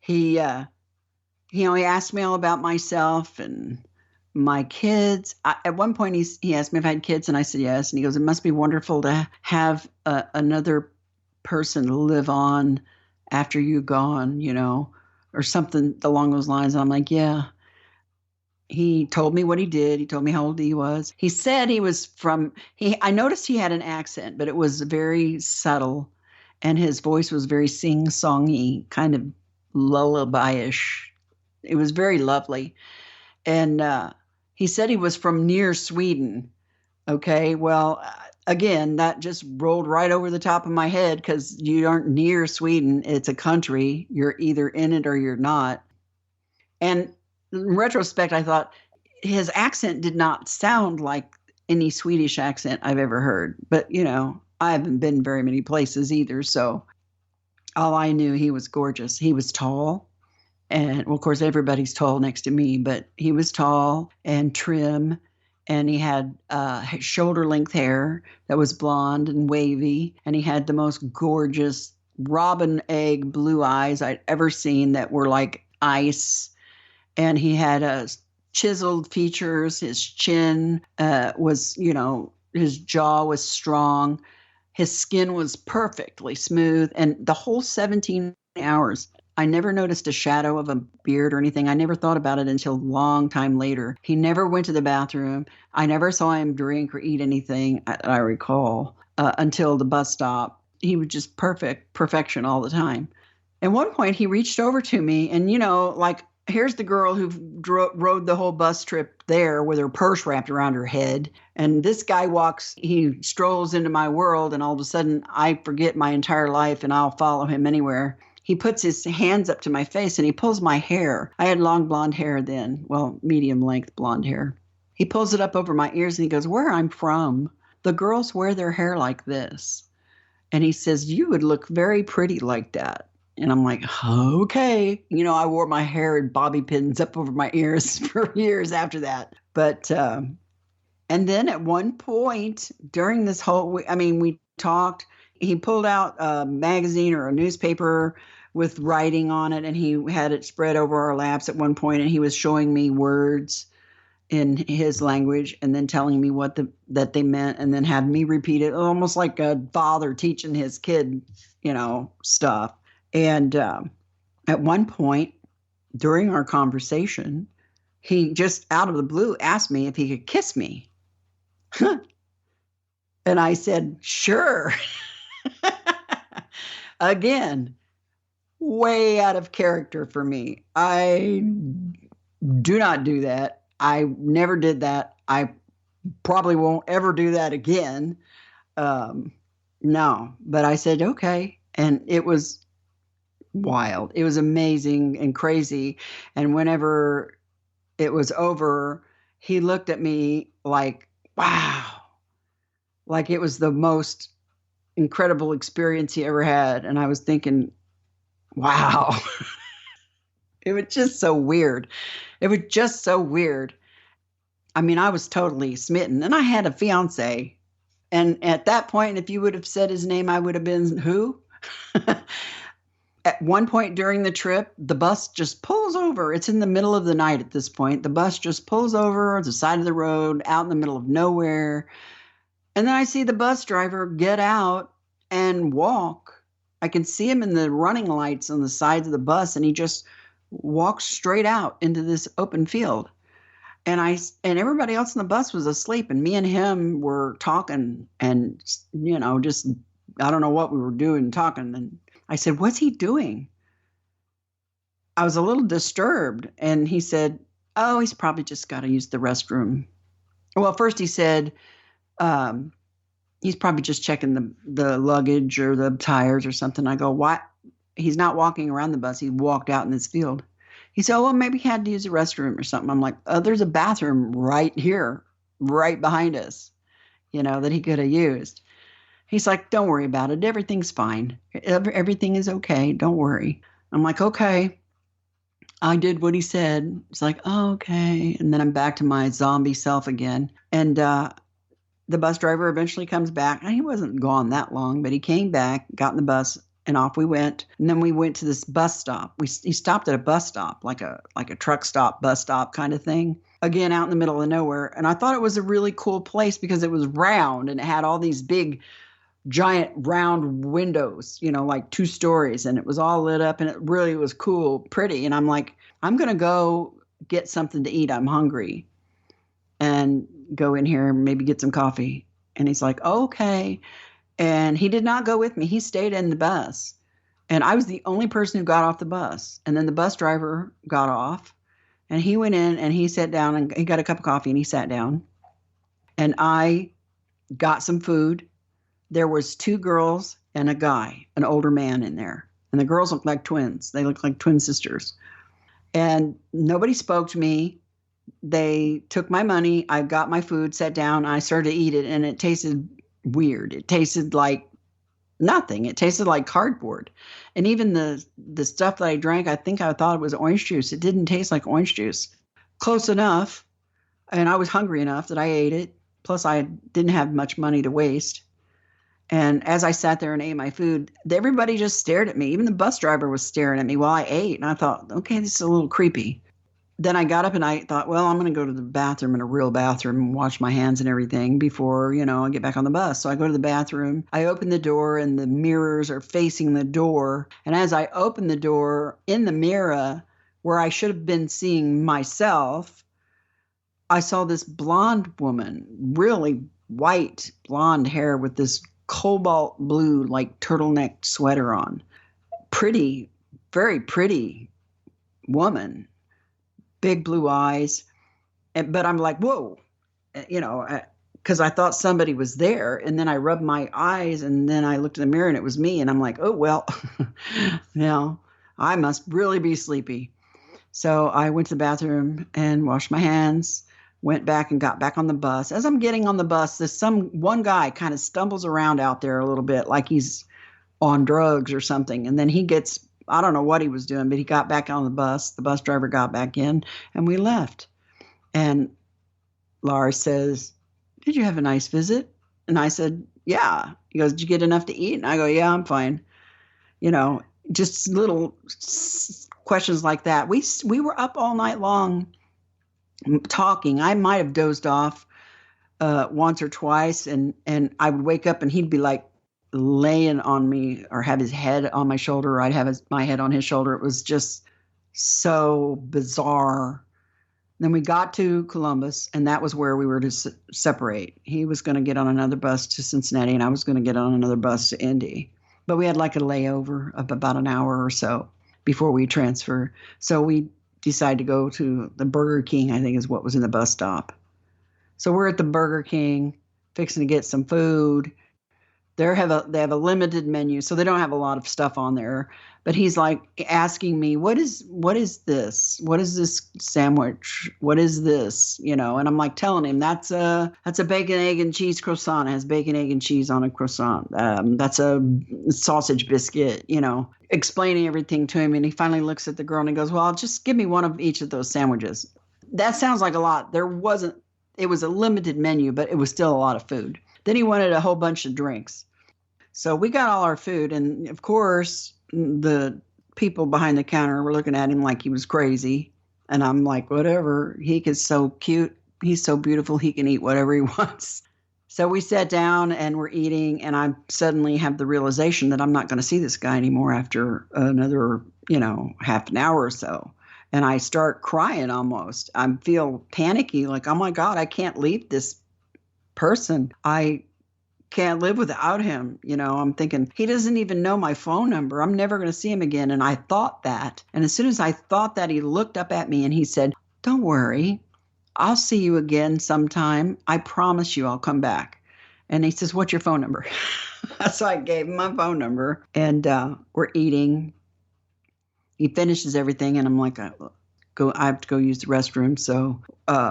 He asked me all about myself and my kids. At one point, he asked me if I had kids, and I said yes. And he goes, it must be wonderful to have another person live on after you're gone, or something along those lines. And I'm like, yeah. He told me what he did. He told me how old he was. He said he was I noticed he had an accent, but it was very subtle. And his voice was very sing-songy, kind of lullaby-ish. It was very lovely. And he said he was from near Sweden. Okay, well, again, that just rolled right over the top of my head because you aren't near Sweden. It's a country. You're either in it or you're not. And in retrospect, I thought his accent did not sound like any Swedish accent I've ever heard. But, I haven't been very many places either. So all I knew, he was gorgeous. He was tall. And, well, of course, everybody's tall next to me. But he was tall and trim. And he had shoulder-length hair that was blonde and wavy. And he had the most gorgeous robin egg blue eyes I'd ever seen that were like ice. And he had chiseled features. His chin was, his jaw was strong. His skin was perfectly smooth. And the whole 17 hours, I never noticed a shadow of a beard or anything. I never thought about it until a long time later. He never went to the bathroom. I never saw him drink or eat anything, I recall, until the bus stop. He was just perfection all the time. At one point, he reached over to me and, here's the girl who rode the whole bus trip there with her purse wrapped around her head. And this guy he strolls into my world, and all of a sudden I forget my entire life and I'll follow him anywhere. He puts his hands up to my face and he pulls my hair. I had long blonde hair then, well, medium length blonde hair. He pulls it up over my ears and he goes, where I'm from, the girls wear their hair like this. And he says, you would look very pretty like that. And I'm like, okay. I wore my hair in bobby pins up over my ears for years after that. But, and then at one point during this whole, we talked, he pulled out a magazine or a newspaper with writing on it, and he had it spread over our laps at one point, and he was showing me words in his language and then telling me that they meant, and then had me repeat it, almost like a father teaching his kid, stuff. And at one point during our conversation, he just out of the blue asked me if he could kiss me. And I said, sure. Again, way out of character for me. I do not do that. I never did that. I probably won't ever do that again. No, but I said, okay. And it was wild. It was amazing and crazy. And whenever it was over, he looked at me like, wow, like it was the most incredible experience he ever had. And I was thinking, wow. It was just so weird. I mean, I was totally smitten. And I had a fiance. And at that point, if you would have said his name, I would have been who? At one point during the trip, the bus just pulls over. It's in the middle of the night at this point. The bus just pulls over the side of the road out in the middle of nowhere. And then I see the bus driver get out and walk. I can see him in the running lights on the sides of the bus, and he just walks straight out into this open field. And everybody else in the bus was asleep, and me and him were talking and, just, I don't know what we were doing, talking. And I said, what's he doing? I was a little disturbed. And he said, oh, he's probably just got to use the restroom. Well, first he said, he's probably just checking the luggage or the tires or something. I go, what? He's not walking around the bus. He walked out in this field. He said, oh, well, maybe he had to use the restroom or something. I'm like, oh, there's a bathroom right here, right behind us, that he could have used. He's like, don't worry about it. Everything's fine. Everything is okay. Don't worry. I'm like, okay. I did what he said. It's like, oh, okay. And then I'm back to my zombie self again. And the bus driver eventually comes back. And he wasn't gone that long, but he came back, got in the bus, and off we went. And then we went to this bus stop. He stopped at a bus stop, like a truck stop, bus stop kind of thing. Again, out in the middle of nowhere. And I thought it was a really cool place because it was round and it had all these big giant round windows, like 2 stories, and it was all lit up and it really was cool, pretty. And I'm like, I'm going to go get something to eat. I'm hungry, and go in here and maybe get some coffee. And he's like, okay. And he did not go with me. He stayed in the bus, and I was the only person who got off the bus. And then the bus driver got off, and he went in and he sat down and he got a cup of coffee and he sat down, and I got some food. There was 2 girls and a guy, an older man in there. And the girls looked like twins. They looked like twin sisters. And nobody spoke to me. They took my money. I got my food, sat down. I started to eat it, and it tasted weird. It tasted like nothing. It tasted like cardboard. And even the stuff that I drank, I thought it was orange juice. It didn't taste like orange juice. Close enough. And I was hungry enough that I ate it. Plus, I didn't have much money to waste. And as I sat there and ate my food, everybody just stared at me. Even the bus driver was staring at me while I ate. And I thought, okay, this is a little creepy. Then I got up and I thought, well, I'm going to go to the bathroom, in a real bathroom, and wash my hands and everything before, I get back on the bus. So I go to the bathroom. I open the door, and the mirrors are facing the door. And as I open the door, in the mirror where I should have been seeing myself, I saw this blonde woman, really white blonde hair with this cobalt blue, like turtleneck sweater on. Pretty, very pretty woman, big blue eyes. But I'm like, whoa, because I thought somebody was there. And then I rubbed my eyes, and then I looked in the mirror and it was me. And I'm like, oh, well, I must really be sleepy. So I went to the bathroom and washed my hands, went back and got back on the bus. As I'm getting on the bus, one guy kind of stumbles around out there a little bit like he's on drugs or something. And then he gets, I don't know what he was doing, but he got back on the bus. The bus driver got back in, and we left. And Lars says, did you have a nice visit? And I said, yeah. He goes, did you get enough to eat? And I go, yeah, I'm fine. Just little questions like that. We were up all night long talking. I might have dozed off once or twice, and I would wake up and he'd be like laying on me, or have his head on my shoulder, or I'd have my head on his shoulder. It was just so bizarre. Then we got to Columbus, and that was where we were to separate. He was going to get on another bus to Cincinnati, and I was going to get on another bus to Indy. But we had like a layover of about an hour or so before we transfer. So we decided to go to the Burger King, I think is what was in the bus stop. So we're at the Burger King, fixing to get some food. They have a limited menu, so they don't have a lot of stuff on there. But he's like asking me, what is this? What is this sandwich? What is this? And I'm like telling him that's a bacon, egg, and cheese croissant. It has bacon, egg, and cheese on a croissant. That's a sausage biscuit, explaining everything to him. And he finally looks at the girl and he goes, well, just give me one of each of those sandwiches. That sounds like a lot. It was a limited menu, but it was still a lot of food. Then he wanted a whole bunch of drinks. So we got all our food. And of course, the people behind the counter were looking at him like he was crazy. And I'm like, whatever. He is so cute. He's so beautiful. He can eat whatever he wants. So we sat down and we're eating. And I suddenly have the realization that I'm not going to see this guy anymore after another, half an hour or so. And I start crying almost. I feel panicky, like, oh my God, I can't leave this person. I can't live without him. I'm thinking, he doesn't even know my phone number. I'm never going to see him again. And I thought that. And as soon as I thought that, he looked up at me and he said, don't worry. I'll see you again sometime. I promise you I'll come back. And he says, what's your phone number? So I gave him my phone number and we're eating. He finishes everything, and I'm like, I have to go use the restroom. So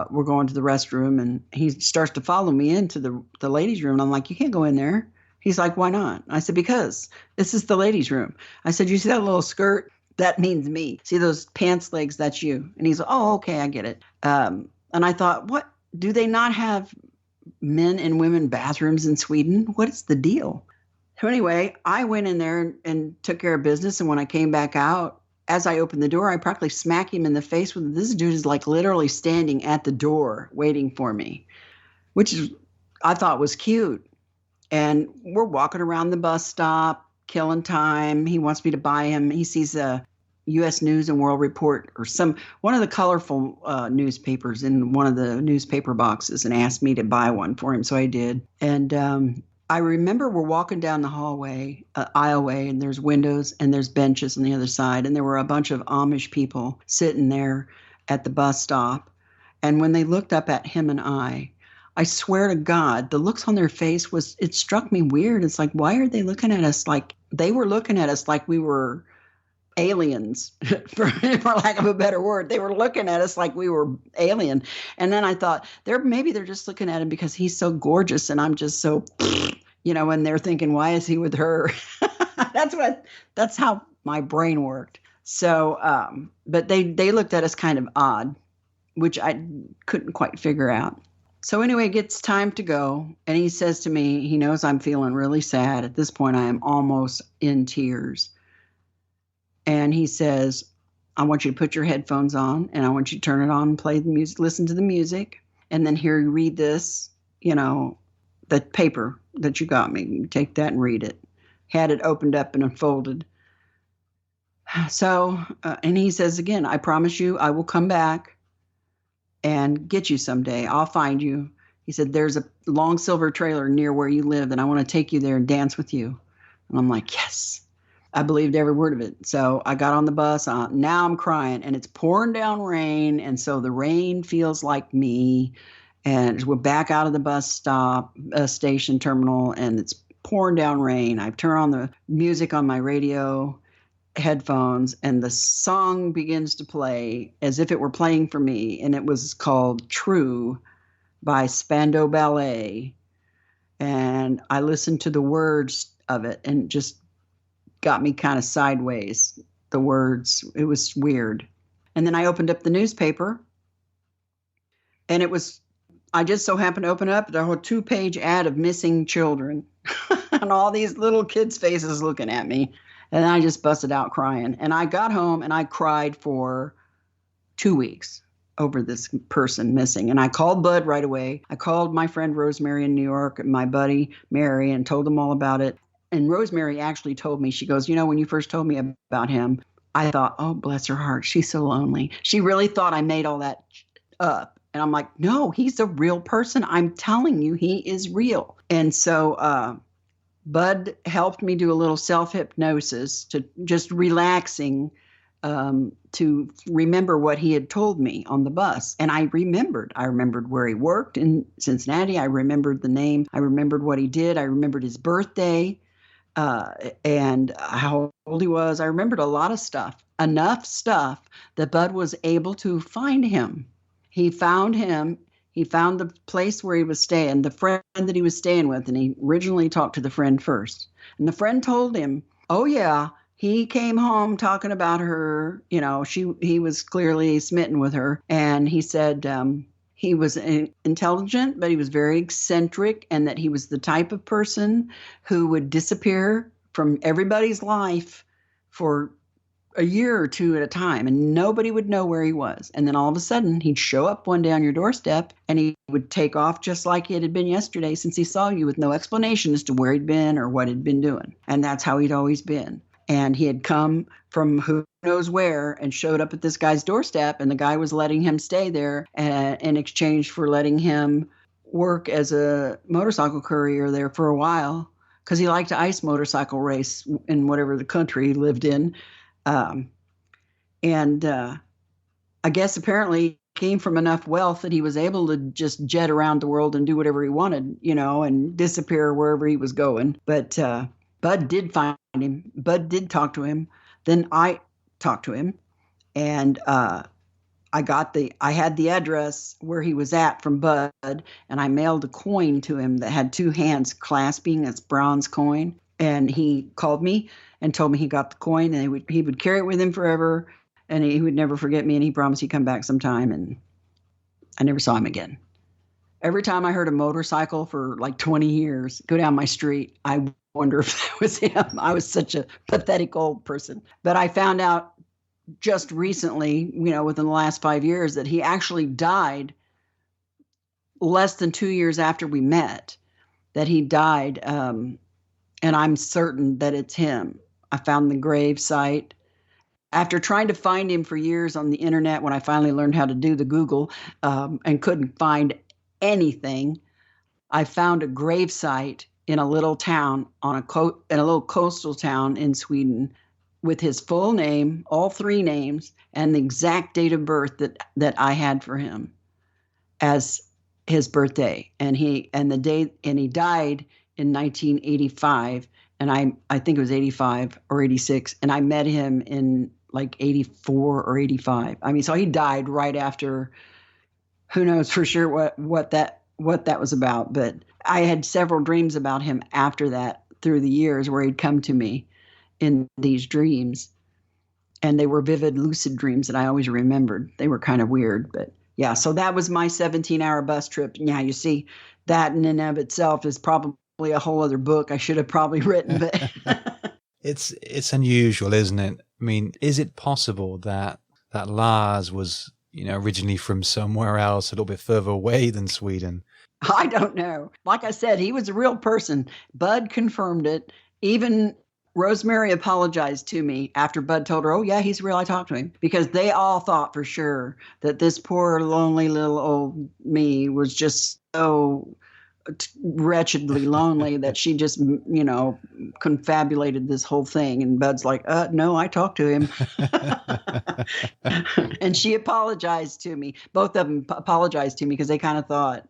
we're going to the restroom, and he starts to follow me into the ladies' room. And I'm like, you can't go in there. He's like, why not? I said, because this is the ladies' room. I said, you see that little skirt? That means me. See those pants legs? That's you. And he's like, oh, okay, I get it. And I thought, what? Do they not have men and women bathrooms in Sweden? What is the deal? So anyway, I went in there and took care of business. And when I came back out, as I opened the door, I practically smack him in the face with, this dude is like literally standing at the door waiting for me, which is, I thought was cute. And we're walking around the bus stop, killing time. He wants me to buy him. He sees a U.S. News and World Report or one of the colorful newspapers in one of the newspaper boxes and asked me to buy one for him. So I did. And I remember we're walking down the hallway, aisleway, and there's windows and there's benches on the other side. And there were a bunch of Amish people sitting there at the bus stop. And when they looked up at him and I swear to God, the looks on their face it struck me weird. It's like, why are they looking at us like, they were looking at us like we were aliens, for lack of a better word. They were looking at us like we were alien. And then I thought, maybe they're just looking at him because he's so gorgeous and I'm just so, and they're thinking, why is he with her? That's how my brain worked. So, but they looked at us kind of odd, which I couldn't quite figure out. So anyway, it gets time to go. And he says to me, he knows I'm feeling really sad. At this point, I am almost in tears. And he says, I want you to put your headphones on and I want you to turn it on and play the music, listen to the music. And then here you read this, the paper that you got me. You take that and read it. Had it opened up and unfolded. So, and he says again, I promise you I will come back and get you someday. I'll find you. He said, there's a long silver trailer near where you live and I want to take you there and dance with you. And I'm like, yes. I believed every word of it. So I got on the bus. Now I'm crying and it's pouring down rain. And so the rain feels like me. And we're back out of the bus stop, station terminal, and it's pouring down rain. I turn on the music on my radio headphones and the song begins to play as if it were playing for me. And it was called True by Spandau Ballet. And I listened to the words of it and just got me kind of sideways, the words. It was weird. And then I opened up the newspaper and I just so happened to open up the whole 2-page ad of missing children and all these little kids' faces looking at me. And I just busted out crying. And I got home and I cried for 2 weeks over this person missing. And I called Bud right away. I called my friend Rosemary in New York and my buddy Mary and told them all about it. And Rosemary actually told me, she goes, when you first told me about him, I thought, oh, bless her heart, she's so lonely. She really thought I made all that up. And I'm like, no, he's a real person. I'm telling you, he is real. And so Bud helped me do a little self-hypnosis to just relaxing to remember what he had told me on the bus. And I remembered where he worked in Cincinnati. I remembered the name. I remembered what he did. I remembered his birthday. And how old he was. I remembered a lot of stuff, enough stuff that Bud was able to find him. He found him. He found the place where he was staying, the friend that he was staying with. And he originally talked to the friend first. And the friend told him, oh, yeah, he came home talking about her. He was clearly smitten with her. And he said, he was intelligent, but he was very eccentric, and that he was the type of person who would disappear from everybody's life for a year or two at a time, and nobody would know where he was. And then all of a sudden, he'd show up one day on your doorstep, and he would take off just like it had been yesterday since he saw you, with no explanation as to where he'd been or what he'd been doing. And that's how he'd always been. And he had come from who knows where and showed up at this guy's doorstep, and the guy was letting him stay there in exchange for letting him work as a motorcycle courier there for a while, because he liked to ice motorcycle race in whatever the country he lived in. I guess apparently he came from enough wealth that he was able to just jet around the world and do whatever he wanted, and disappear wherever he was going. But Bud did find him. Bud did talk to him. Then I talked to him, and I had the address where he was at from Bud, and I mailed a coin to him that had two hands clasping this bronze coin. And he called me and told me he got the coin, and he would carry it with him forever, and he would never forget me, and he promised he'd come back sometime. And I never saw him again. Every time I heard a motorcycle for like 20 years go down my street, I wonder if that was him. I was such a pathetic old person. But I found out just recently, within the last 5 years, that he actually died less than 2 years after we met, that he died. And I'm certain that it's him. I found the grave site. After trying to find him for years on the internet, when I finally learned how to do the Google and couldn't find anything, I found a grave site in a little town in a little coastal town in Sweden, with his full name, all three names, and the exact date of birth that I had for him as his birthday. And he died in 1985, and I think it was 85 or 86, and I met him in like 84 or 85. I mean, so he died right after. Who knows for sure what that was about, but I had several dreams about him after that through the years, where he'd come to me in these dreams, and they were vivid, lucid dreams that I always remembered. They were kind of weird, but yeah. So that was my 17-hour bus trip. Yeah, you see, that in and of itself is probably a whole other book I should have probably written, but it's unusual, isn't it? I mean, is it possible that Lars was, originally from somewhere else, a little bit further away than Sweden? I don't know. Like I said, he was a real person. Bud confirmed it. Even Rosemary apologized to me after Bud told her, oh, yeah, he's real. I talked to him. Because they all thought for sure that this poor, lonely little old me was just so wretchedly lonely that she just, confabulated this whole thing. And Bud's like, no, I talked to him. And she apologized to me. Both of them apologized to me because they kind of thought,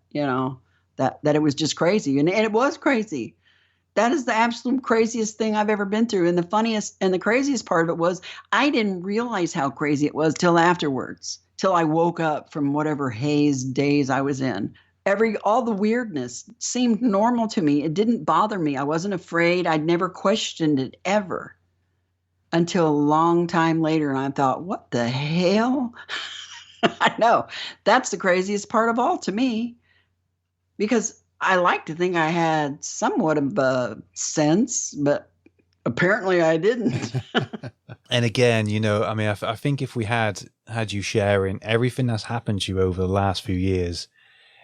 that it was just crazy. And it was crazy. That is the absolute craziest thing I've ever been through. And the funniest and the craziest part of it was I didn't realize how crazy it was till afterwards, till I woke up from whatever haze days I was in. All the weirdness seemed normal to me. It didn't bother me. I wasn't afraid. I'd never questioned it ever until a long time later. And I thought, what the hell? I know. That's the craziest part of all to me, because I like to think I had somewhat of a sense, but apparently I didn't. And again, I think if we had you sharing everything that's happened to you over the last few years,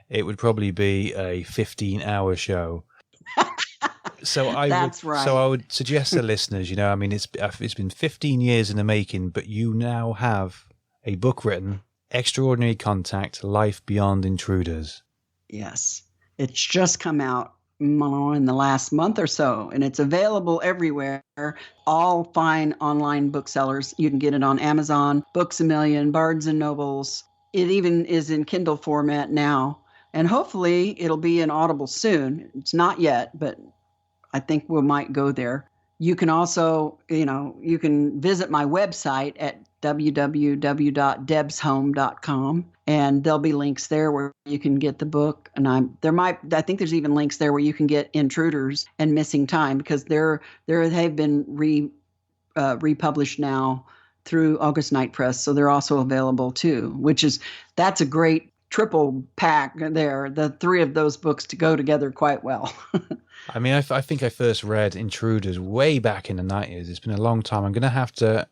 it would probably be a 15-hour show. So I would suggest to listeners, it's been 15 years in the making, but you now have a book written, Extraordinary Contact: Life Beyond Intruders. Yes. It's just come out in the last month or so, and it's available everywhere. All fine online booksellers. You can get it on Amazon, Books A Million, Barnes and Nobles. It even is in Kindle format now. And hopefully it'll be in Audible soon. It's not yet, but I think we might go there. You can also, you can visit my website at www.debshome.com, and there'll be links there where you can get the book. And I think there's even links there where you can get Intruders and Missing Time, because they've been republished now through August Night Press, so they're also available too. That's a great triple pack there, the three of those books to go together quite well. I mean, I think I first read Intruders way back in the 90s. It's been a long time. I'm going to have to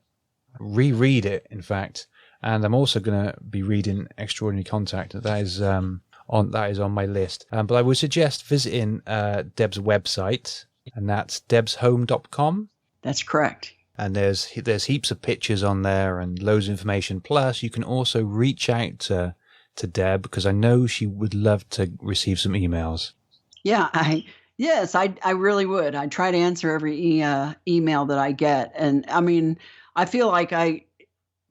reread it, in fact. And I'm also going to be reading Extraordinary Contact. That is on my list. But I would suggest visiting Deb's website, and that's debshome.com. That's correct. And there's heaps of pictures on there and loads of information. Plus, you can also reach out to Deb, because I know she would love to receive some emails. Yeah, I really would. I try to answer every email that I get. And I mean, I feel like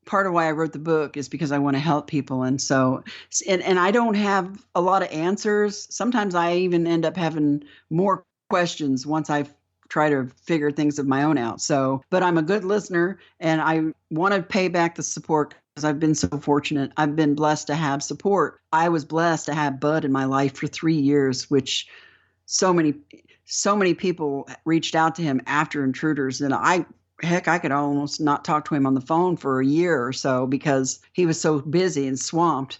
part of why I wrote the book is because I want to help people. And so, and I don't have a lot of answers. Sometimes I even end up having more questions once I try to figure things of my own out. So, but I'm a good listener, and I want to pay back the support because I've been so fortunate. I've been blessed to have support. I was blessed to have Bud in my life for 3 years, which so many people reached out to him after Intruders, and I could almost not talk to him on the phone for a year or so because he was so busy and swamped.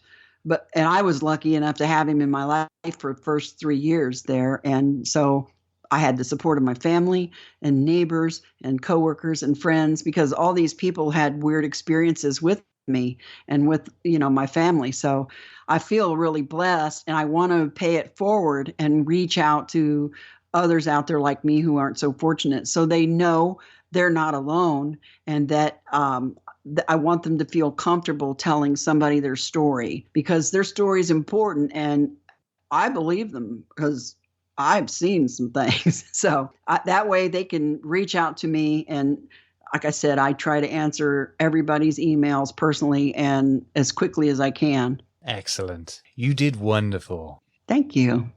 And I was lucky enough to have him in my life for the first 3 years there. And so I had the support of my family and neighbors and coworkers and friends, because all these people had weird experiences with me and with, my family. So I feel really blessed, and I want to pay it forward and reach out to others out there like me who aren't so fortunate, so they know they're not alone, and that I want them to feel comfortable telling somebody their story, because their story is important, and I believe them because I've seen some things. So that way they can reach out to me, and like I said, I try to answer everybody's emails personally and as quickly as I can. Excellent. You did wonderful. Thank you.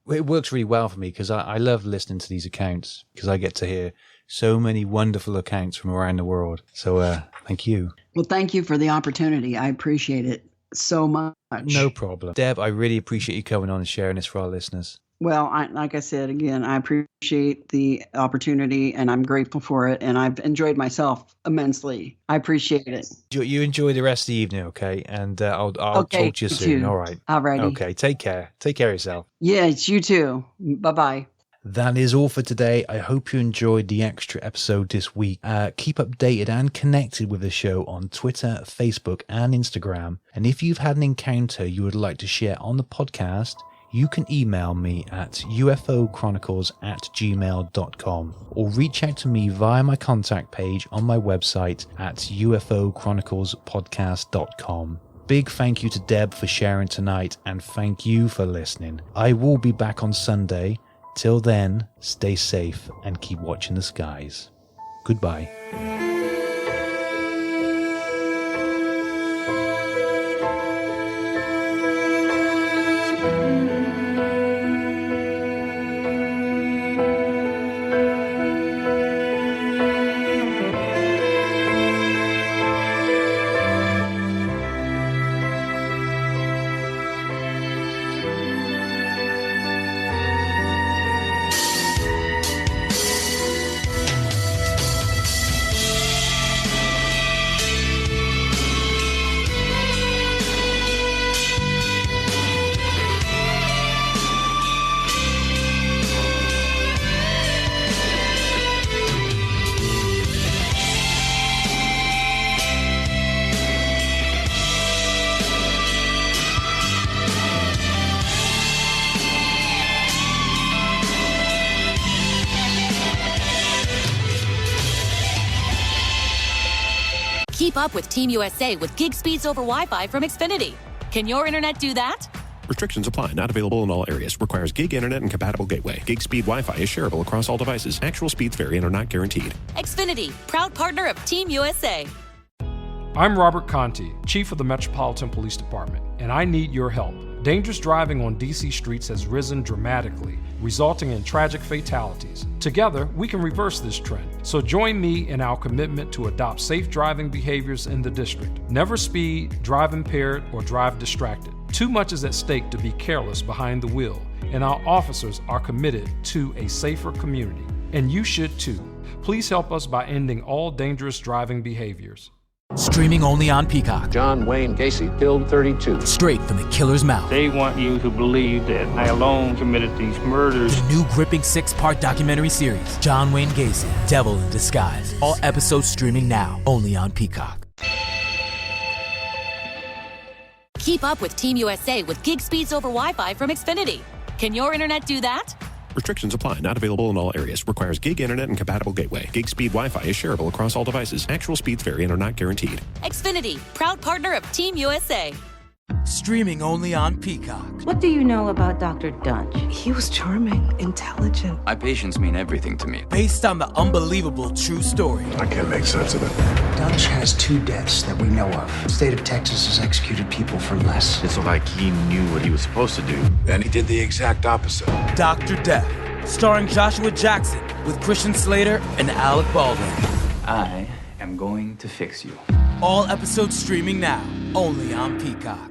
It works really well for me because I love listening to these accounts, because I get to hear so many wonderful accounts from around the world. So thank you. Well, thank you for the opportunity. I appreciate it so much. No problem. Deb, I really appreciate you coming on and sharing this for our listeners. Well, like I said, again, I appreciate the opportunity, and I'm grateful for it, and I've enjoyed myself immensely. I appreciate it. You enjoy the rest of the evening, okay? And I'll talk to you soon. Too. All right. All righty. Okay, take care. Take care of yourself. Yes, you too. Bye-bye. That is all for today. I hope you enjoyed the extra episode this week. Keep updated and connected with the show on Twitter, Facebook, and Instagram. And if you've had an encounter you would like to share on the podcast, you can email me at ufochronicles@gmail.com or reach out to me via my contact page on my website at ufochroniclespodcast.com. Big thank you to Deb for sharing tonight, and thank you for listening. I will be back on Sunday. Till then, stay safe and keep watching the skies. Goodbye. Keep up with Team USA with gig speeds over Wi-Fi from Xfinity. Can your internet do that? Restrictions apply. Not available in all areas. Requires gig internet and compatible gateway. Gig speed Wi-Fi is shareable across all devices. Actual speeds vary and are not guaranteed. Xfinity, proud partner of Team USA. I'm Robert Conti, Chief of the Metropolitan Police Department, and I need your help. Dangerous driving on DC streets has risen dramatically, resulting in tragic fatalities. Together, we can reverse this trend. So join me in our commitment to adopt safe driving behaviors in the district. Never speed, drive impaired, or drive distracted. Too much is at stake to be careless behind the wheel, and our officers are committed to a safer community. And you should too. Please help us by ending all dangerous driving behaviors. Streaming only on Peacock. John Wayne Gacy, Build 32. Straight from the killer's mouth. They want you to believe that I alone committed these murders. The new gripping 6-part documentary series, John Wayne Gacy, Devil in Disguise. All episodes streaming now, only on Peacock. Keep up with Team USA with gig speeds over Wi-Fi from Xfinity. Can your internet do that? Restrictions apply. Not available in all areas. Requires gig internet and compatible gateway. Gig speed Wi-Fi is shareable across all devices. Actual speeds vary and are not guaranteed. Xfinity, proud partner of Team USA. Streaming only on Peacock. What do you know about Dr. Dunch? He was charming, intelligent. My patients mean everything to me. Based on the unbelievable true story. I can't make sense of it. Dunch has 2 deaths that we know of. The state of Texas has executed people for less. It's like he knew what he was supposed to do. Then he did the exact opposite. Dr. Death, starring Joshua Jackson with Christian Slater and Alec Baldwin. I am going to fix you. All episodes streaming now, only on Peacock.